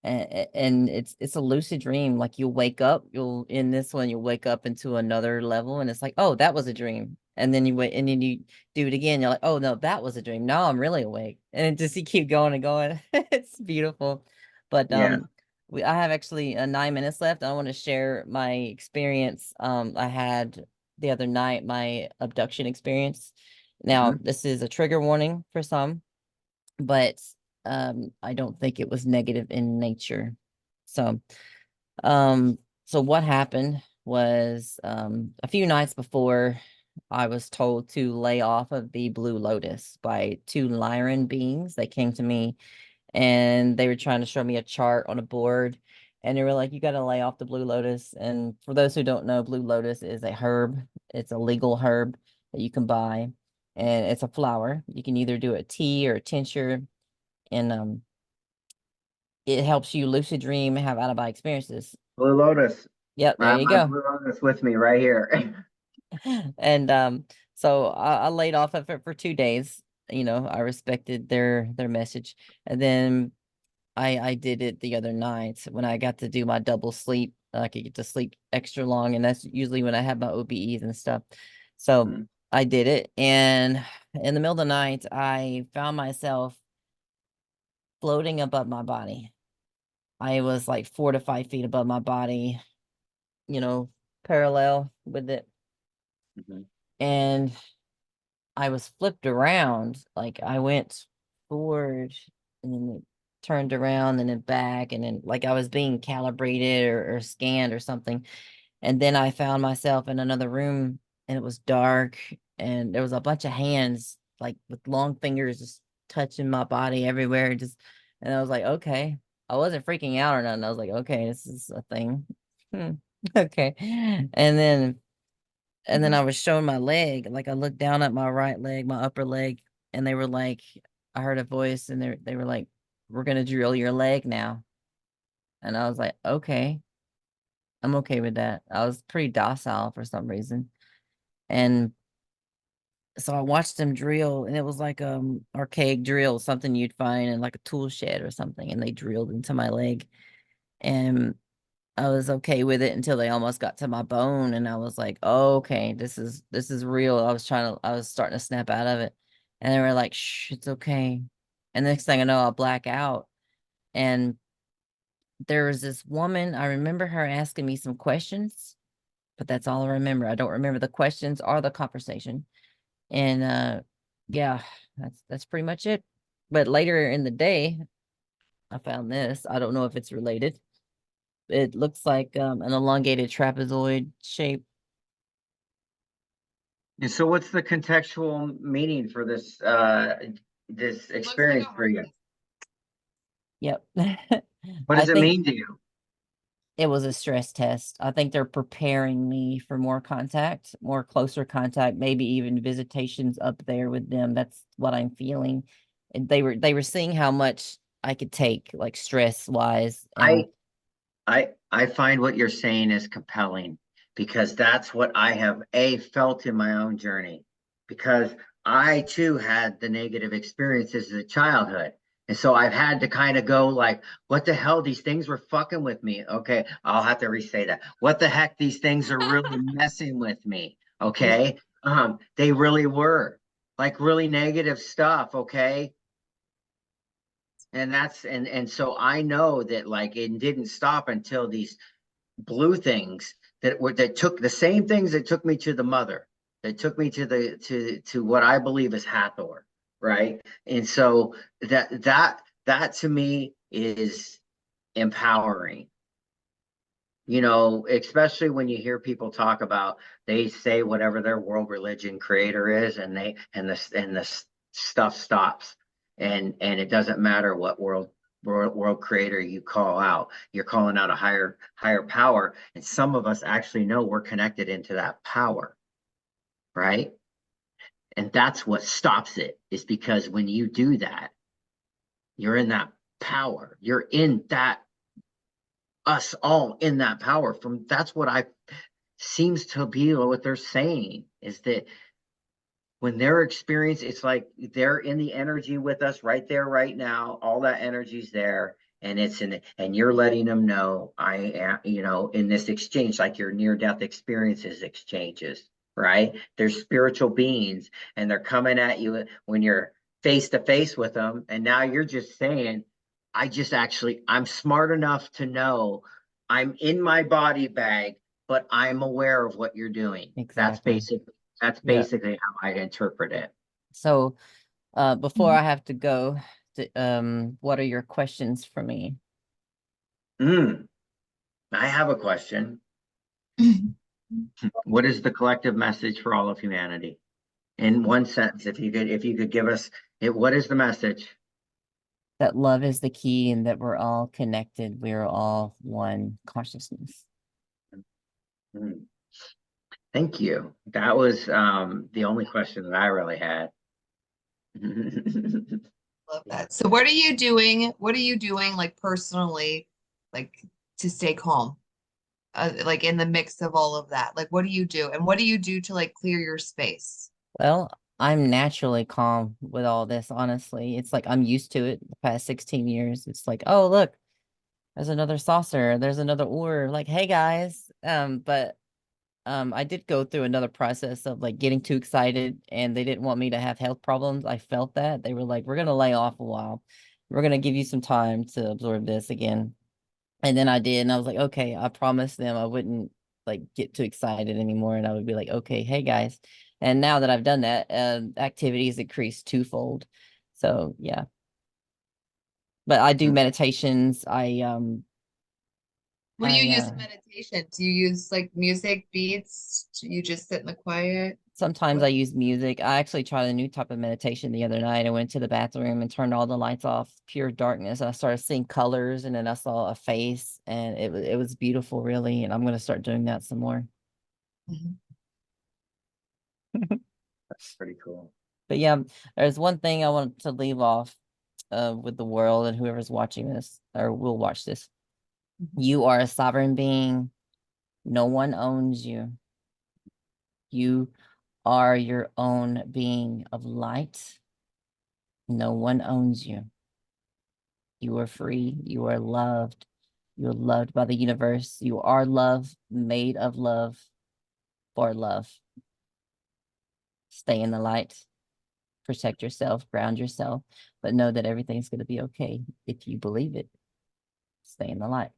S1: and it's a lucid dream. Like you'll wake up, you'll in this one you'll wake up into another level, and it's like, oh, that was a dream. And then you wait, and then you do it again. You're like, oh no, that was a dream. Now I'm really awake, and it just you keep going and going. It's beautiful. But
S2: Yeah.
S1: I have actually 9 minutes left. I want to share my experience. I had the other night my abduction experience. Now
S2: Mm-hmm.
S1: this is a trigger warning for some, but I don't think it was negative in nature. So um so what happened was a few nights before I was told to lay off of the Blue Lotus by two Lyran beings. They came to me and they were trying to show me a chart on a board, and they were like, you got to lay off the Blue Lotus. And for those who don't know, Blue Lotus is a herb. It's a legal herb that you can buy, and it's a flower. You can either do a tea or a tincture, and it helps you lucid dream and have out of body experiences.
S2: Blue Lotus.
S1: Yep,
S2: I
S1: there
S2: have
S1: you
S2: my
S1: go.
S2: Blue Lotus with me right here.
S1: And so I laid off of it for 2 days. I respected their message, and then I did it the other night when I got to do my double sleep. I could get to sleep extra long, and that's usually when I have my OBEs and stuff. So
S2: Mhm.
S1: I did it, and in the middle of the night, I found myself floating above my body. I was like 4 to 5 feet above my body, you know, parallel with it.
S2: Mhm.
S1: And I was flipped around. Like I went forward and then turned around and then back, and then like I was being calibrated or scanned or something. And then I found myself in another room, and it was dark, and there was a bunch of hands like with long fingers just touching my body everywhere. Just, and I was like, okay. I wasn't freaking out or nothing. I was like, okay, this is a thing. Hmm. Okay. And then I was showing my leg. Like I looked down at my right leg, my upper leg, and they were like, I heard a voice, and they were like, we're gonna drill your leg now. And I was like, okay, I'm okay with that. I was pretty docile for some reason. And so I watched them drill, and it was like archaic drill, something you'd find in like a tool shed or something, and they drilled into my leg. And I was okay with it until they almost got to my bone, and I was like, oh, okay, this is real. I was starting to snap out of it. And they were like, shh, it's okay. And the next thing I know, I'll black out. And there was this woman, I remember her asking me some questions, but that's all I remember. I don't remember the questions or the conversation. And yeah, that's pretty much it. But later in the day, I found this. I don't know if it's related. It looks like an elongated trapezoid shape.
S2: And so what's the contextual meaning for this this experience for you?
S1: Yep.
S2: What
S1: I
S2: does it
S1: think
S2: mean to you?
S1: it was a stress test. I think they're preparing me for more contact, more closer contact, maybe even visitations up there with them. That's what I'm feeling. And they were seeing how much I could take, like stress wise. And
S2: I find what you're saying is compelling because that's what I have felt in my own journey because I too had the negative experiences as a childhood. And so I've had to kind of go like, what the hell? These things were fucking with me. Okay. I'll have to re-say that. What the heck? These things are really messing with me. Okay. They really were like really negative stuff. Okay. And so I know that like it didn't stop until these blue things that took the same things that took me to the mother, that took me to the to what I believe is Hathor, right? And so that to me is empowering. You know, especially when you hear people talk about they say whatever their world religion creator is, and the stuff stops, and it doesn't matter what world creator you call out. You're calling out a higher power, and some of us actually know we're connected into that power, right? And that's what stops it, is because when you do that, you're in that power. You're in that, us all in that power. From that's what I seems to be what they're saying, is that when they're experienced, it's like they're in the energy with us right there, right now. All that energy's there, and and you're letting them know I am, in this exchange, like your near-death experiences exchanges, right? They're spiritual beings, and they're coming at you when you're face to face with them, and now you're just saying, I'm smart enough to know I'm in my body bag, but I'm aware of what you're doing.
S1: exactly.
S2: That's
S1: Yeah.
S2: basically how I interpret it.
S1: So before I have to go, what are your questions for me?
S2: I have a question. What is the collective message for all of humanity? In one sentence, if you could give us it, what is the message?
S1: That love is the key, and that we're all connected. We're all one consciousness.
S2: Hmm. Thank you. That was the only question that I really had.
S3: Love that. So what are you doing? What are you doing like personally, like to stay calm? Like in the mix of all of that. Like what do you do? And what do you do to like clear your space?
S1: Well, I'm naturally calm with all this, honestly. It's like I'm used to it the past 16 years. It's like, oh, look, there's another saucer, there's another ore. Like, hey guys. But I did go through another process of like getting too excited, and they didn't want me to have health problems. I felt that. They were like, we're gonna lay off a while. We're gonna give you some time to absorb this again. And then I did, and I was like, okay, I promised them I wouldn't like get too excited anymore, and I would be like, okay, hey guys. And now that I've done that, activities increased twofold. So yeah, But I do
S2: Mm.
S1: meditations.
S3: What do you
S1: I
S3: use in meditation? Do you use like music, beats? Do you just sit in the quiet?
S1: sometimes I
S3: What?
S1: use music. I actually tried a new type of meditation the other night. I went to the bathroom and turned all the lights off, pure darkness. I started seeing colors, and then I saw a face, and it was beautiful, really. And I'm gonna start doing that some more.
S3: Mhm.
S2: That's pretty cool.
S1: But yeah, there's one thing I want to leave off with the world and whoever's watching this or will watch this.
S3: Mhm.
S1: You are a sovereign being. No one owns you. You are your own being of light. No one owns you. You are free. You are loved. You are loved by the universe. You are love, made of love, for love. Stay in the light. Protect yourself, ground yourself, but know that everything's going to be okay if you believe it. Stay in the light.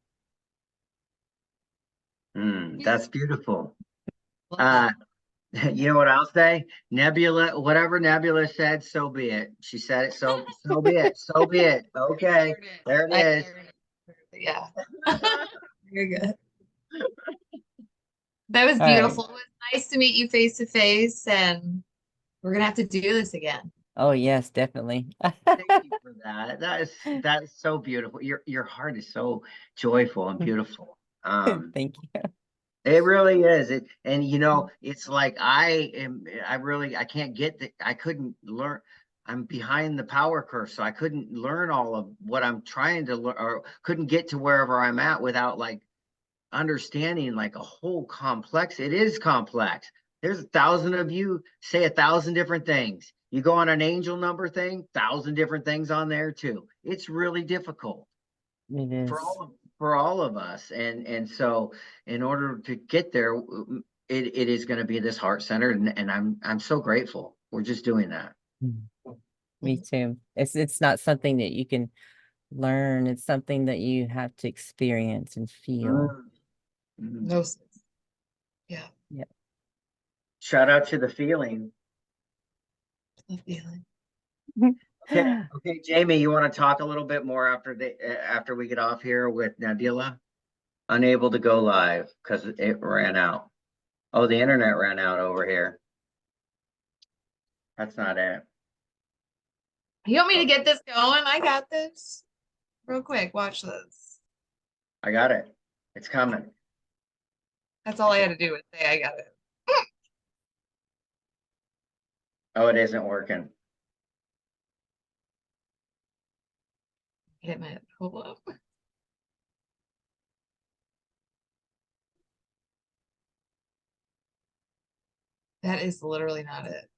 S2: That's beautiful.
S3: Love that.
S2: You know what I'll say? Nebula, whatever Nebula said, so be it. She said it, so be it. So be it. Okay,
S3: Heard it.
S2: there it
S3: I
S2: is.
S3: heard it. Yeah. Very good. That was
S1: All right.
S3: beautiful. It was nice to meet you face to face, and we're gonna have to do this again.
S1: Oh, yes, definitely.
S2: Thank you for that. That is so beautiful. Your heart is so joyful and beautiful.
S1: Thank you.
S2: It really is. And it's like I can't get I couldn't learn. I'm behind the power curve, so I couldn't learn all of what I'm trying to learn, or couldn't get to wherever I'm at without like understanding like a whole complex. It is complex. There's 1,000 of you, say 1,000 different things. You go on an angel number thing, 1,000 different things on there too. It's really difficult
S1: It
S2: for
S1: is.
S2: all of us, and so in order to get there, it is going to be this heart centered, and I'm so grateful we're just doing that.
S1: Mm. Me
S3: Mhm.
S1: too. It's not something that you can learn. It's something that you have to experience and feel.
S2: Mm. Mm.
S3: No, yeah,
S1: Yeah.
S2: Shout out to the feeling.
S3: the feeling.
S2: Okay, Jamie, you want to talk a little bit more after we get off here with Nebula? Unable to go live because it ran out. Oh, the internet ran out over here. That's not it.
S3: You want me to
S2: Oh,
S3: get this going? I got this. Real quick, watch this.
S2: I got it. It's coming.
S3: That's all I had to do was say I got it.
S2: Oh, it isn't working.
S3: Hit my hold up. That is literally not it.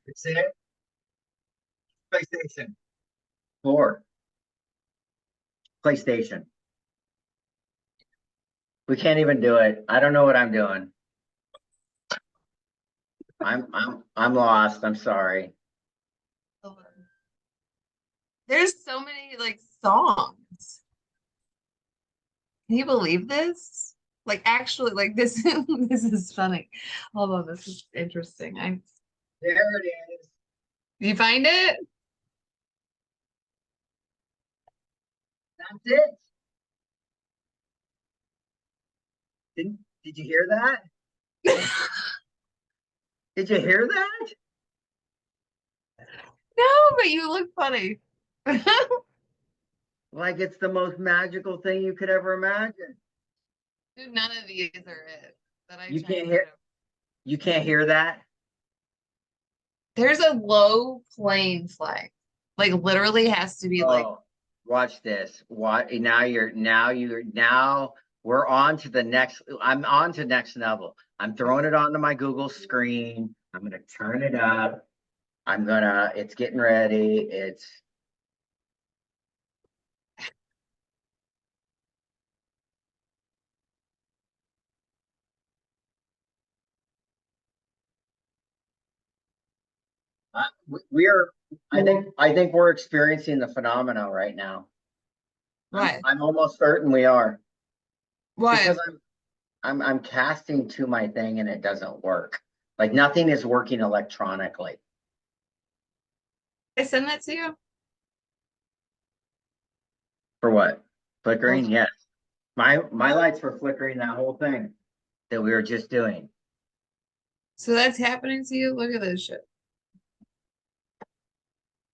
S2: It's it. PlayStation 4. PlayStation. We can't even do it. I don't know what I'm doing. I'm lost. I'm sorry.
S3: There's so many like songs. Can you believe this? Like actually, like this this is funny. Hold on, this is interesting.
S2: There it is.
S3: You find it?
S2: That's it. Did you hear that? Did you hear that?
S3: No, but you look funny.
S2: Like it's the most magical thing you could ever imagine.
S3: Dude, none of these are it that I
S2: You
S3: tried
S2: can't
S3: to
S2: hear
S3: get.
S2: you can't hear that?
S3: There's a low plane flag. Like literally has to be like
S2: Oh, watch this. What now we're on to the next. I'm on to next level. I'm throwing it onto my Google screen. I'm gonna turn it up. It's getting ready. We're, I think we're experiencing the phenomena right now.
S3: what?
S2: I'm almost certain we are because
S3: What?
S2: I'm casting to my thing and it doesn't work. Like nothing is working electronically.
S3: I send that to you?
S2: For what? Flickering?
S3: Hold on.
S2: Yes. My lights were flickering that whole thing that we were just doing.
S3: So that's happening to you? Look at this shit.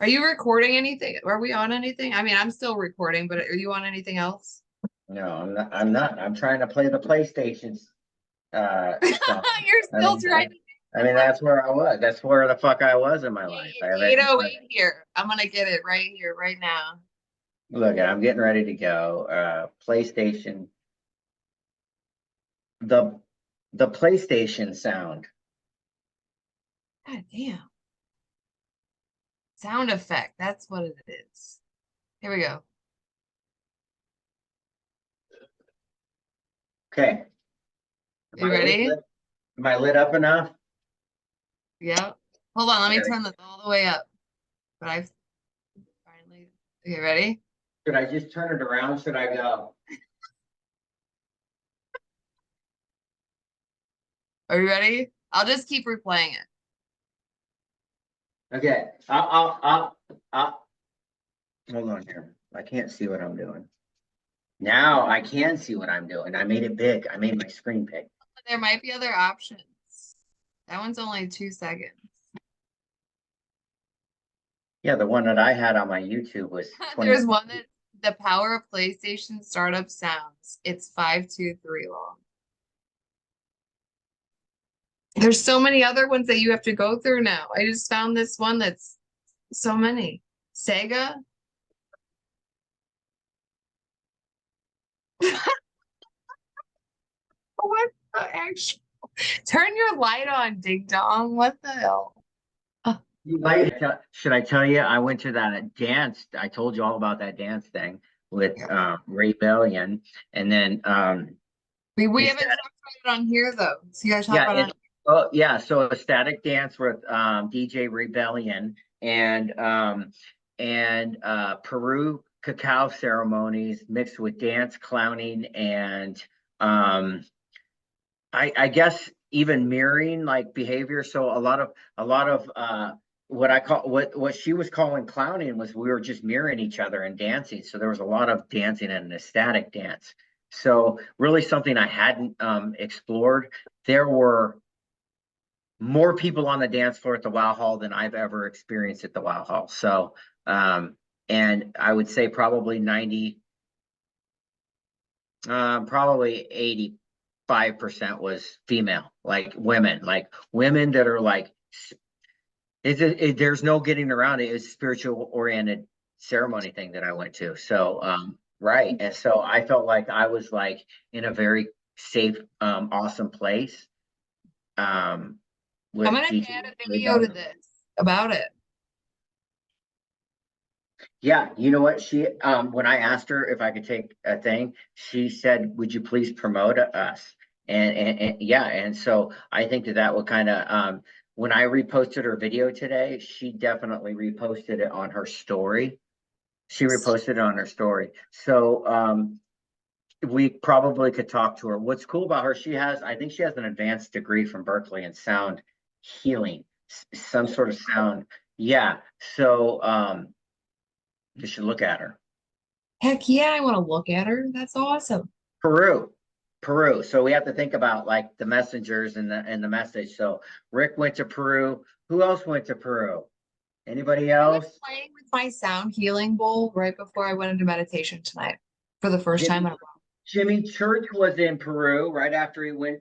S3: Are you recording anything? Are we on anything? I mean, I'm still recording, but are you on anything else?
S2: No, I'm not. I'm trying to play the PlayStations song.
S3: You're
S2: I
S3: still
S2: mean,
S3: trying to
S2: I mean, that's where I was. That's where the fuck I was in my life.
S3: It's
S2: I haven't
S3: 8:08 here. I'm gonna get it right here, right now.
S2: look, I'm getting ready to go. PlayStation. The the PlayStation sound.
S3: God damn. Sound effect. That's what it is. Here we go.
S2: Okay.
S3: You ready?
S2: Am I lit up enough?
S3: Yep. Hold on, let me
S2: Okay.
S3: turn this all the way up. But I've finally. Okay, ready?
S2: Should I just turn it around? Should I go?
S3: Are you ready? I'll just keep replaying it.
S2: Okay. Hold on here. I can't see what I'm doing. Now I can see what I'm doing. I made it big. I made my screen big.
S3: There might be other options. That one's only 2 seconds.
S2: Yeah, the one that I had on my YouTube was 20.
S3: There's one that the power of PlayStation startup sounds. It's 523 long. There's so many other ones that you have to go through now. I just found this one that's so many. Sega. What the actual? Turn your light on, ding dong. What the hell?
S2: Should I tell you? I went to that dance. I told you all about that dance thing with Rebellion, and then
S3: We haven't talked about it on here though. So you guys talk about it
S2: oh yeah, so a static dance with DJ Rebellion and Peru cacao ceremonies mixed with dance, clowning, and I guess even mirroring like behavior. So a lot of what I call what she was calling clowning was we were just mirroring each other and dancing. So there was a lot of dancing and an ecstatic dance. So really something I hadn't explored. There were more people on the dance floor at the Wow Hall than I've ever experienced at the Wow Hall. So and I would say probably 90, probably 85% was female, like women that are like, there's no getting around it. It's a spiritual oriented ceremony thing that I went to. So, right. And so I felt like I was like in a very safe, awesome place. With
S3: I'm gonna
S2: DJ
S3: add a video to this about it.
S2: Yeah, you know what? She when I asked her if I could take a thing, she said, "Would you please promote us?" And yeah, and so I think that would kind of when I reposted her video today, she definitely reposted it on her story. She reposted it on her story. So we probably could talk to her. What's cool about her, I think she has an advanced degree from Berkeley in sound healing, some sort of sound. Yeah. So you should look at her.
S3: Heck yeah, I want to look at her. That's awesome.
S2: Peru. Peru. So we have to think about like the messengers and the message. So Rick went to Peru. Who else went to Peru? Anybody
S3: I
S2: else?
S3: was playing with my sound healing bowl right before I went into meditation tonight for the first time in a while.
S2: Jimmy Church was in Peru right after he went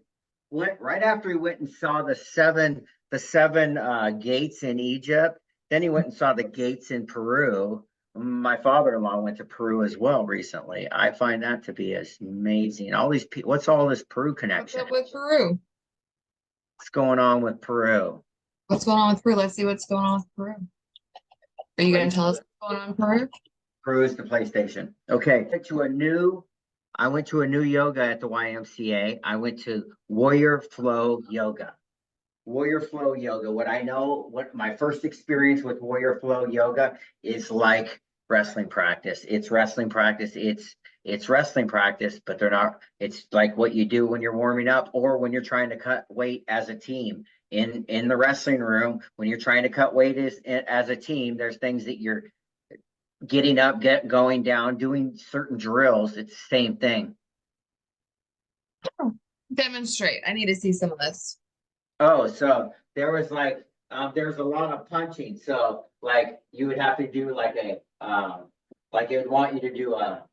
S2: right after he went and saw the seven gates in Egypt. Then he went and saw the gates in Peru. My father-in-law went to Peru as well recently. I find that to be amazing. All these people, what's all this Peru
S3: What's
S2: connection?
S3: up with Peru?
S2: What's going on with Peru?
S3: What's going on with Peru? Let's see what's going on with Peru. Are you going to tell us what's going on in Peru?
S2: Peru is the PlayStation. Okay, I went to a new yoga at the YMCA. I went to Warrior Flow Yoga. Warrior Flow Yoga. What my first experience with Warrior Flow Yoga is like wrestling practice. It's wrestling practice. it's wrestling practice, but they're not, it's like what you do when you're warming up or when you're trying to cut weight as a team. In the wrestling room, when you're trying to cut weight as a team, there's things that you're getting up, going down, doing certain drills. It's the same thing.
S3: Demonstrate. I need to see some of this.
S2: Oh, so there was there's a lot of punching. So like you would have to do like like it would want you to do a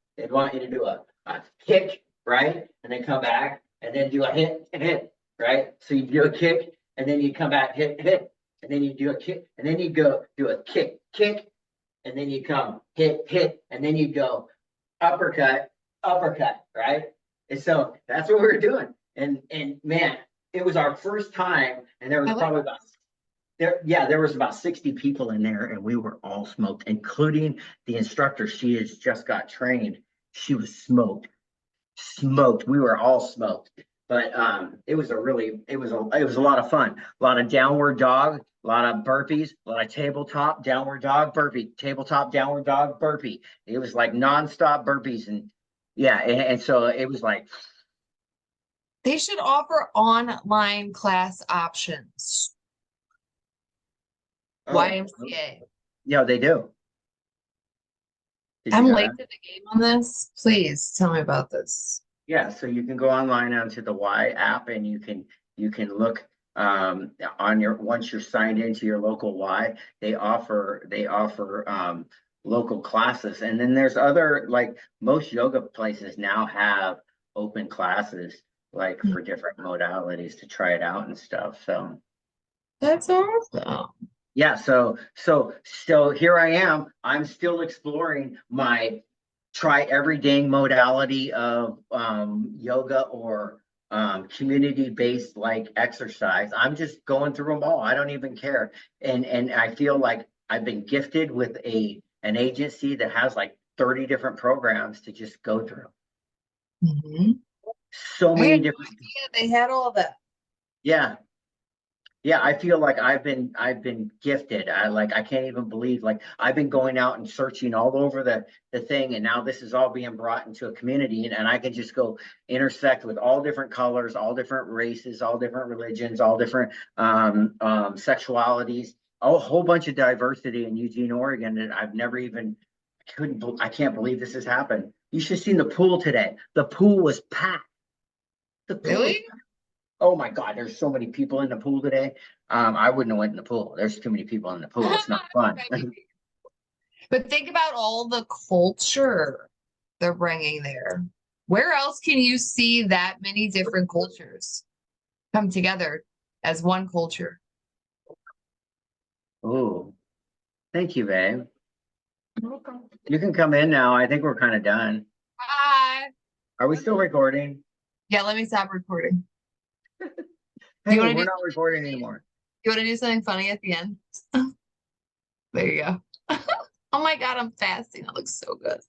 S2: kick, right? And then come back and then do a hit, right? So you do a kick and then you come back, hit, and then you do a kick, and then you go do a kick, and then you come hit, and then you go uppercut, right? And so that's what we were doing. And man, it was our first time, and there was probably there was about 60 people in there, and we were all smoked, including the instructor. She has just got trained. She was smoked. We were all smoked. But it was a lot of fun. A lot of downward dog, a lot of burpees, a lot of tabletop, downward dog, burpee, tabletop, downward dog, burpee. It was like nonstop burpees, and yeah, and so it was like
S3: They should offer online class options. YMCA.
S2: Yeah, they do.
S3: I'm late to the game on this. Please tell me about this.
S2: Yeah, so you can go online onto the Y app, and you can look on your once you're signed into your local Y, they offer local classes, and then there's other, like most yoga places now have open classes like for different modalities to try it out and stuff. So
S3: that's awesome.
S2: yeah, so here I am. I'm still exploring my try everyday modality of yoga or community-based like exercise. I'm just going through them all. I don't even care. And I feel like I've been gifted with an agency that has like 30 different programs to just go through.
S3: Mm-hmm.
S2: So many different.
S3: They had all that.
S2: Yeah. Yeah, I feel like I've been gifted. I can't even believe, like I've been going out and searching all over the thing, and now this is all being brought into a community, and I can just go intersect with all different colors, all different races, all different religions, all different sexualities, a whole bunch of diversity in Eugene, Oregon that I've never even I can't believe this has happened. You should have seen the pool today. The pool was packed. The pool was
S3: Really?
S2: packed. Oh my God, there's so many people in the pool today. I wouldn't have went in the pool. There's too many people in the pool. It's not fun.
S3: But think about all the culture they're bringing there. Where else can you see that many different cultures come together as one culture?
S2: Oh, thank you, babe.
S3: Okay.
S2: You can come in now. I think we're kind of done.
S3: Bye.
S2: Are we still recording?
S3: Yeah, let me stop recording.
S2: Hey,
S3: wanna
S2: we're
S3: do
S2: not
S3: something
S2: recording
S3: funny?
S2: anymore.
S3: You want to do something funny at the end? There you go. Oh my God, I'm fasting. That looks so good.